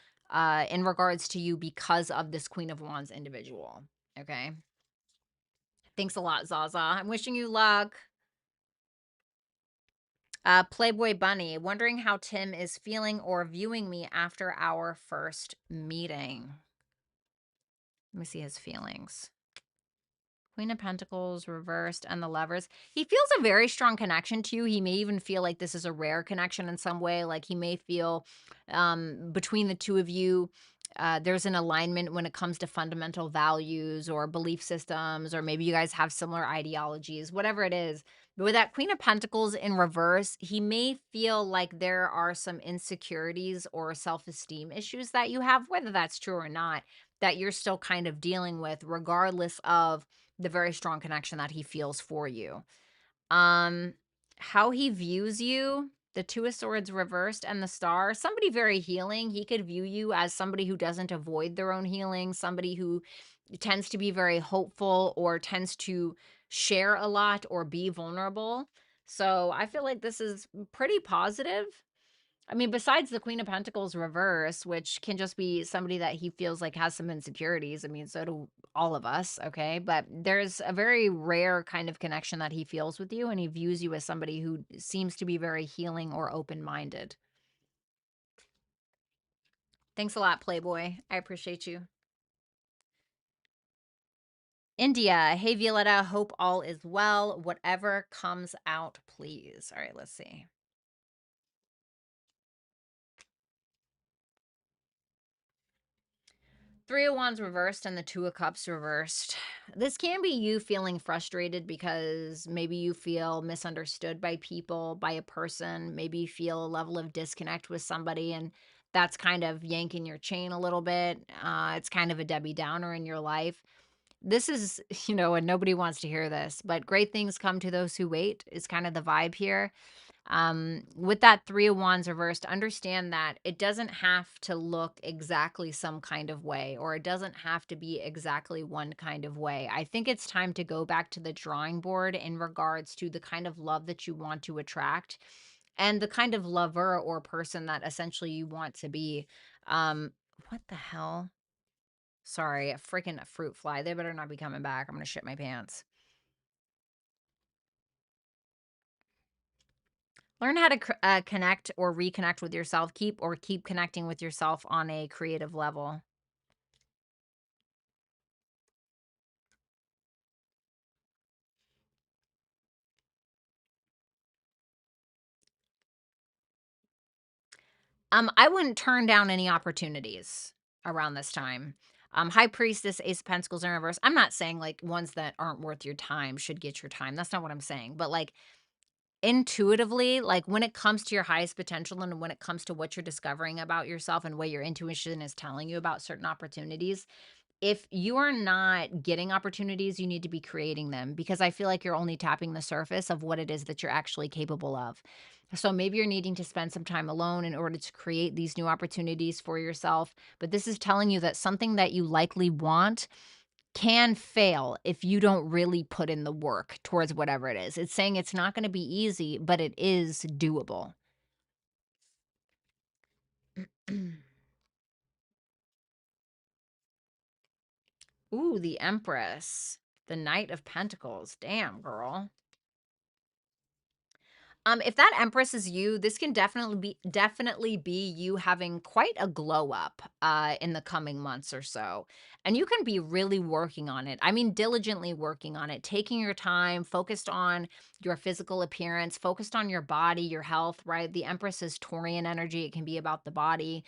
in regards to you because of this Queen of Wands individual. Okay. Thanks a lot, Zaza. I'm wishing you luck. Playboy Bunny, wondering how Tim is feeling or viewing me after our first meeting. Let me see his feelings. Queen of Pentacles reversed and the Lovers. He feels a very strong connection to you. He may even feel like this is a rare connection in some way. Like he may feel between the two of you, there's an alignment when it comes to fundamental values or belief systems, or maybe you guys have similar ideologies, whatever it is. But with that Queen of Pentacles in reverse, he may feel like there are some insecurities or self-esteem issues that you have, whether that's true or not, that you're still kind of dealing with, regardless of the very strong connection that he feels for you. Um, how he views you, the Two of Swords reversed and the Star, somebody very healing. He could view you as somebody who doesn't avoid their own healing, somebody who tends to be very hopeful or tends to share a lot or be vulnerable. So I feel like this is pretty positive. I mean, besides the Queen of Pentacles reverse, which can just be somebody that he feels like has some insecurities. I mean, so do all of us, okay? But there's a very rare kind of connection that he feels with you, and he views you as somebody who seems to be very healing or open-minded. Thanks a lot, Playboy. I appreciate you. India, hey, Violetta, hope all is well. Whatever comes out, please. All right, let's see. Three of Wands reversed and the Two of Cups reversed. This can be you feeling frustrated because maybe you feel misunderstood by people, by a person. Maybe you feel a level of disconnect with somebody, and that's kind of yanking your chain a little bit. It's kind of a Debbie Downer in your life. This is, and nobody wants to hear this, but great things come to those who wait is kind of the vibe here. With that Three of Wands reversed, understand that it doesn't have to look exactly some kind of way, or it doesn't have to be exactly one kind of way. I think it's time to go back to the drawing board in regards to the kind of love that you want to attract and the kind of lover or person that essentially you want to be. What the hell? Sorry, a freaking fruit fly. They better not be coming back. I'm going to shit my pants. Learn how to connect or reconnect with yourself. Keep connecting with yourself on a creative level. I wouldn't turn down any opportunities around this time. High Priestess, Ace of Pentacles in reverse. I'm not saying like ones that aren't worth your time should get your time. That's not what I'm saying. But like intuitively, like when it comes to your highest potential and when it comes to what you're discovering about yourself and what your intuition is telling you about certain opportunities, if you are not getting opportunities, you need to be creating them, because I feel like you're only tapping the surface of what it is that you're actually capable of. So maybe you're needing to spend some time alone in order to create these new opportunities for yourself. But this is telling you that something that you likely want can fail if you don't really put in the work towards whatever it is. It's saying it's not going to be easy, but it is doable. Ooh, the Empress, the Knight of Pentacles. Damn, girl. If that Empress is you, this can definitely be you having quite a glow up in the coming months or so. And you can be really working on it. I mean, diligently working on it, taking your time, focused on your physical appearance, focused on your body, your health, right? The Empress is Taurian energy. It can be about the body.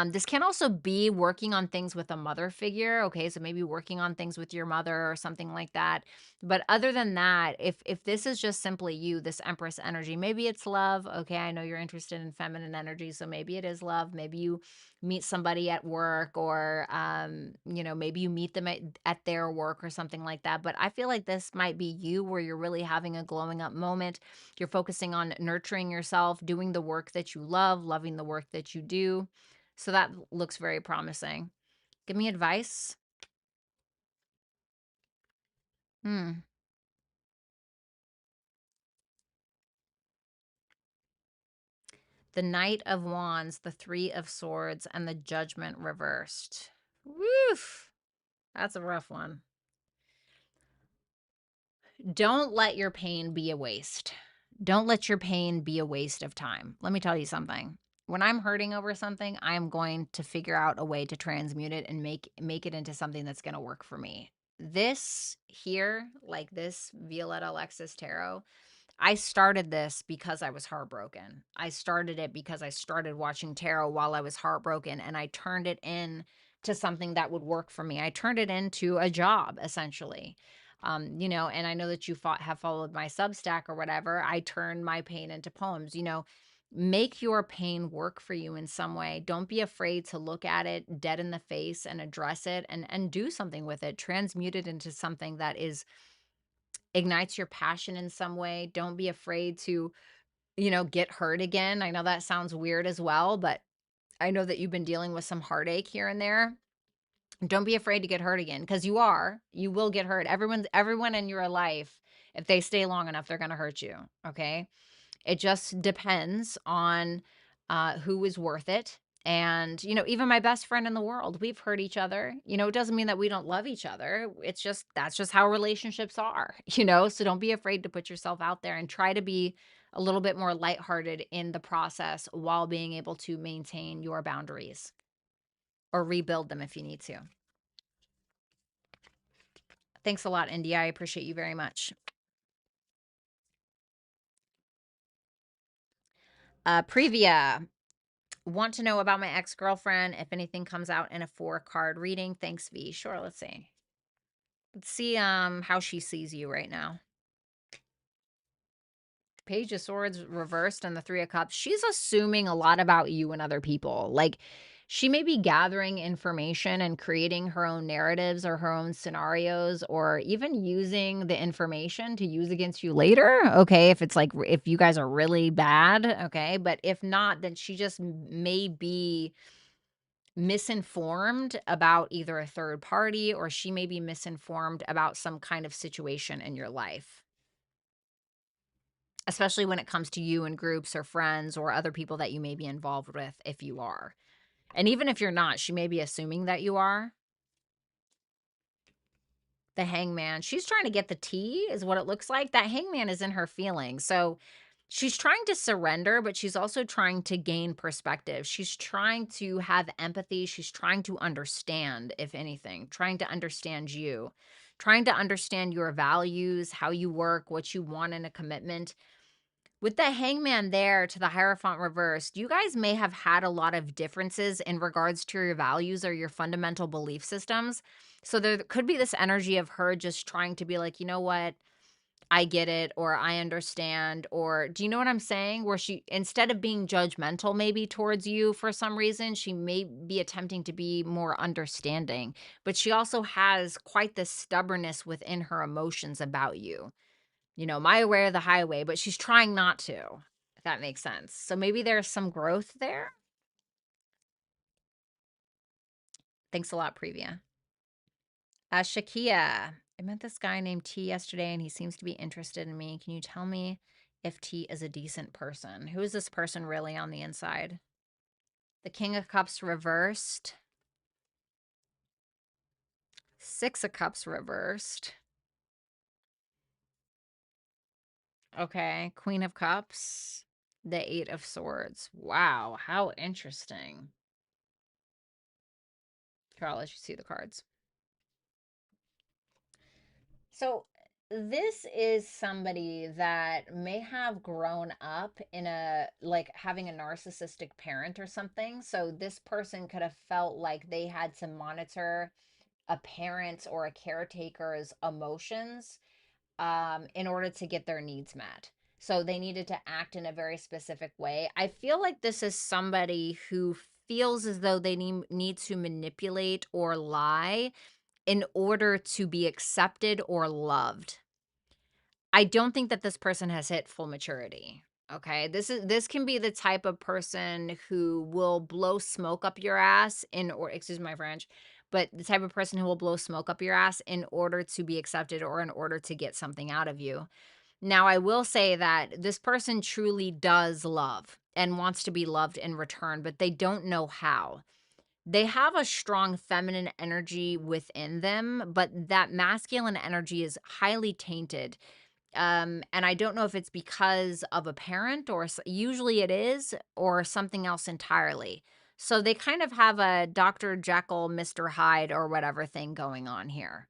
This can also be working on things with a mother figure. Okay, so maybe working on things with your mother or something like that. But other than that, if this is just simply you, this Empress energy, maybe it's love. Okay, I know you're interested in feminine energy, so maybe it is love. Maybe you meet somebody at work, or maybe you meet them at their work or something like that. But I feel like this might be you, where you're really having a glowing up moment. You're focusing on nurturing yourself, doing the work that you love, loving the work that you do. So that looks very promising. Give me advice. Hmm. The Knight of Wands, the Three of Swords, and the Judgment reversed. Woof. That's a rough one. Don't let your pain be a waste. Don't let your pain be a waste of time. Let me tell you something. When I'm hurting over something, I'm going to figure out a way to transmute it and make it into something that's going to work for me. This here, like this Violetta Alexis Tarot, I started this because I was heartbroken. I started it because I started watching tarot while I was heartbroken, and I turned it in to something that would work for me. I turned it into a job, essentially. And I know that you have followed my Substack or whatever. I turned my pain into poems. Make your pain work for you in some way. Don't be afraid to look at it dead in the face and address it and do something with it. Transmute it into something that ignites your passion in some way. Don't be afraid to, get hurt again. I know that sounds weird as well, but I know that you've been dealing with some heartache here and there. Don't be afraid to get hurt again, because you will get hurt. Everyone in your life, if they stay long enough, they're going to hurt you. Okay. It just depends on who is worth it. And, even my best friend in the world, we've hurt each other. It doesn't mean that we don't love each other. That's just how relationships are, So don't be afraid to put yourself out there and try to be a little bit more lighthearted in the process while being able to maintain your boundaries or rebuild them if you need to. Thanks a lot, India. I appreciate you very much. Previa. Want to know about my ex-girlfriend if anything comes out in a 4-card reading. Thanks, V. Sure, let's see. Let's see how she sees you right now. Page of Swords reversed and the 3 of Cups. She's assuming a lot about you and other people. Like, she may be gathering information and creating her own narratives or her own scenarios, or even using the information to use against you later. Okay, if you guys are really bad, okay, but if not, then she just may be misinformed about either a third party, or she may be misinformed about some kind of situation in your life, especially when it comes to you and groups or friends or other people that you may be involved with, if you are. And even if you're not, she may be assuming that you are. The Hangman, she's trying to get the tea is what it looks like. That Hangman is in her feelings. So she's trying to surrender, but she's also trying to gain perspective. She's trying to have empathy. She's trying to understand, if anything, trying to understand you, trying to understand your values, how you work, what you want in a commitment. With the Hangman there to the Hierophant reversed, you guys may have had a lot of differences in regards to your values or your fundamental belief systems. So there could be this energy of her just trying to be like, you know what? I get it, or I understand, or do you know what I'm saying? Where she, instead of being judgmental maybe towards you for some reason, she may be attempting to be more understanding, but she also has quite the stubbornness within her emotions about you. My way or the highway, but she's trying not to, if that makes sense. So maybe there's some growth there. Thanks a lot, Previa. Shakia. I met this guy named T yesterday, and he seems to be interested in me. Can you tell me if T is a decent person? Who is this person really on the inside? The King of Cups reversed. 6 of Cups reversed. Okay. Queen of Cups. The 8 of Swords. Wow. How interesting. Here, I'll let you see the cards. So this is somebody that may have grown up in like having a narcissistic parent or something. So this person could have felt like they had to monitor a parent or a caretaker's emotions in order to get their needs met. So they needed to act in a very specific way. I feel like this is somebody who feels as though they need to manipulate or lie in order to be accepted or loved. I don't think that this person has hit full maturity. Okay. This can be the type of person who will blow smoke up your ass or excuse my French, but the type of person who will blow smoke up your ass in order to be accepted or in order to get something out of you. Now, I will say that this person truly does love and wants to be loved in return, but they don't know how. They have a strong feminine energy within them, but that masculine energy is highly tainted. And I don't know if it's because of a parent or usually it is, or something else entirely. So they kind of have a Dr. Jekyll, Mr. Hyde, or whatever thing going on here.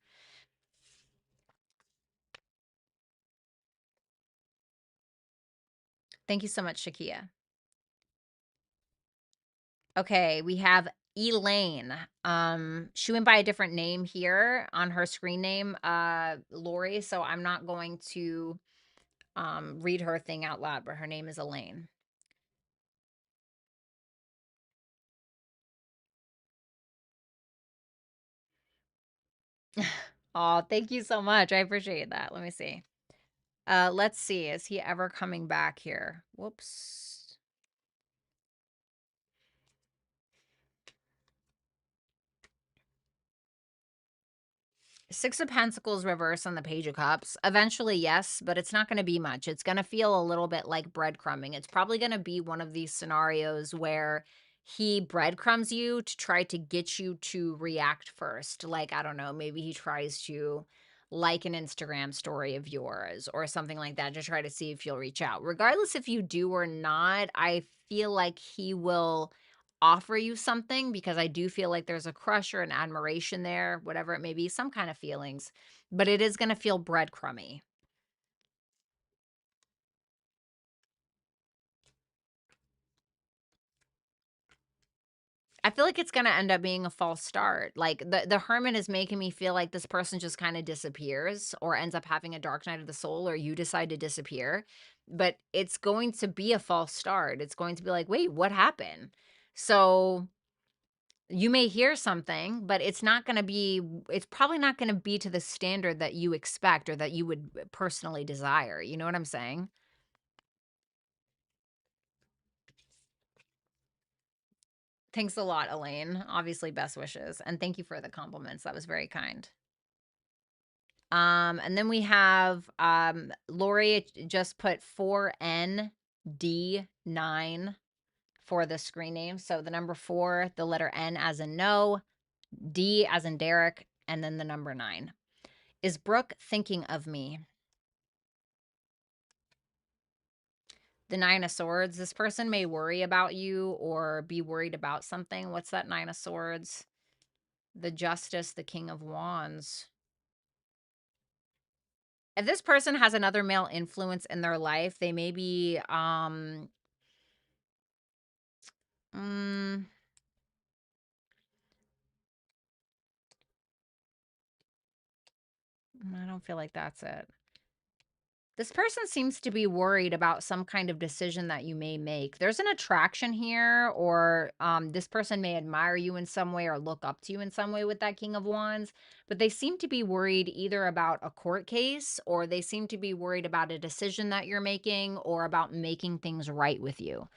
Thank you so much, Shakia. Okay, we have Elaine. She went by a different name here on her screen name, Lori. So I'm not going to read her thing out loud, but her name is Elaine. Oh, thank you so much. I appreciate that. Let me see. Let's see. Is he ever coming back here? Whoops. Six of Pentacles reverse on the Page of Cups. Eventually, yes, but it's not going to be much. It's going to feel a little bit like breadcrumbing. It's probably going to be one of these scenarios where he breadcrumbs you to try to get you to react first. Like, I don't know, maybe he tries to like an Instagram story of yours or something like that to try to see if you'll reach out. Regardless if you do or not, I feel like he will offer you something because I do feel like there's a crush or an admiration there, whatever it may be, some kind of feelings, but it is going to feel breadcrumby. I feel like it's going to end up being a false start. Like the Hermit is making me feel like this person just kind of disappears or ends up having a dark night of the soul, or you decide to disappear. But it's going to be a false start. It's going to be like, wait, what happened? So you may hear something, but it's probably not going to be to the standard that you expect or that you would personally desire. You know what I'm saying? Thanks a lot, Elaine. Obviously, best wishes. And thank you for the compliments. That was very kind. And then we have Lori just put 4ND9 for the screen name. So the number 4, the letter N as in no, D as in Derek, and then the number 9. Is Brooke thinking of me? The 9 of Swords. This person may worry about you or be worried about something. What's that 9 of Swords? The Justice, the King of Wands. If this person has another male influence in their life, they may be mm, I don't feel like that's it. This person seems to be worried about some kind of decision that you may make. There's an attraction here, or this person may admire you in some way or look up to you in some way with that King of Wands, but they seem to be worried either about a court case, or they seem to be worried about a decision that you're making, or about making things right with you.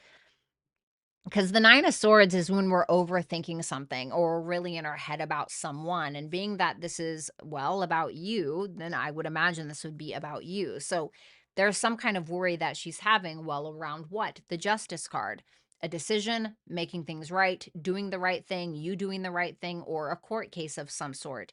Because the 9 of Swords is when we're overthinking something or we're really in our head about someone. And being that this is, well, about you, then I would imagine this would be about you. So there's some kind of worry that she's having, well, around what? The Justice card. A decision, making things right, doing the right thing, you doing the right thing, or a court case of some sort.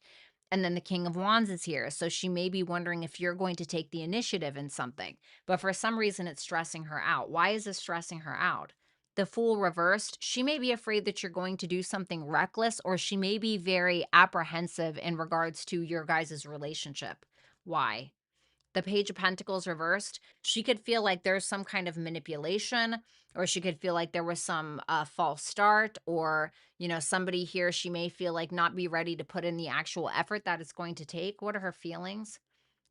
And then the King of Wands is here. So she may be wondering if you're going to take the initiative in something. But for some reason, it's stressing her out. Why is this stressing her out? The Fool reversed, she may be afraid that you're going to do something reckless, or she may be very apprehensive in regards to your guys' relationship. Why? The Page of Pentacles reversed, she could feel like there's some kind of manipulation, or she could feel like there was some false start, or, somebody here, she may feel like not be ready to put in the actual effort that it's going to take. What are her feelings?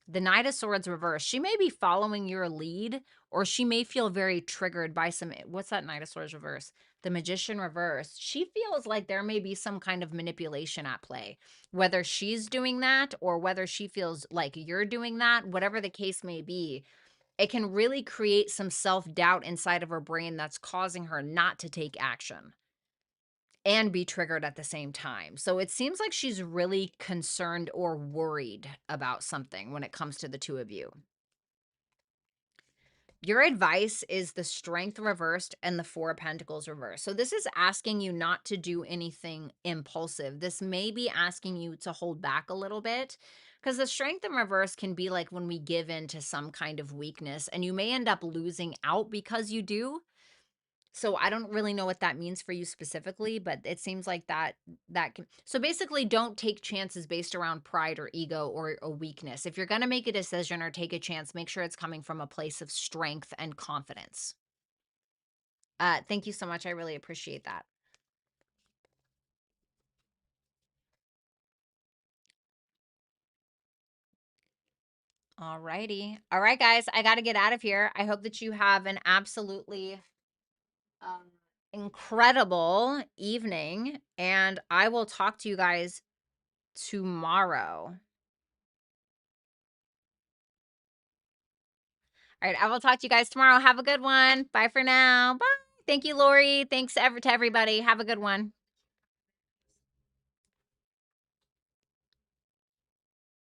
The Knight of Swords reversed. She may be following your lead, or she may feel very triggered by some. What's that Knight of Swords reverse? The Magician reversed. She feels like there may be some kind of manipulation at play. Whether she's doing that or whether she feels like you're doing that, whatever the case may be, it can really create some self-doubt inside of her brain that's causing her not to take action. and be triggered at the same time. So it seems like she's really concerned or worried about something when it comes to the two of you. Your advice is the Strength reversed and the Four of Pentacles reversed. So this is asking you not to do anything impulsive. This may be asking you to hold back a little bit, because the Strength in reverse can be like when we give in to some kind of weakness, and you may end up losing out because you do. So I don't really know what that means for you specifically, but it seems like that can. So basically, don't take chances based around pride or ego or a weakness. If you're going to make a decision or take a chance, make sure it's coming from a place of strength and confidence. Thank you so much. I really appreciate that. All righty. All right, guys, I got to get out of here. I hope that you have an absolutely incredible evening, and I will talk to you guys tomorrow. All right, I will talk to you guys tomorrow. Have a good one. Bye for now. Bye. Thank you, Lori. Thanks to everybody. Have a good one.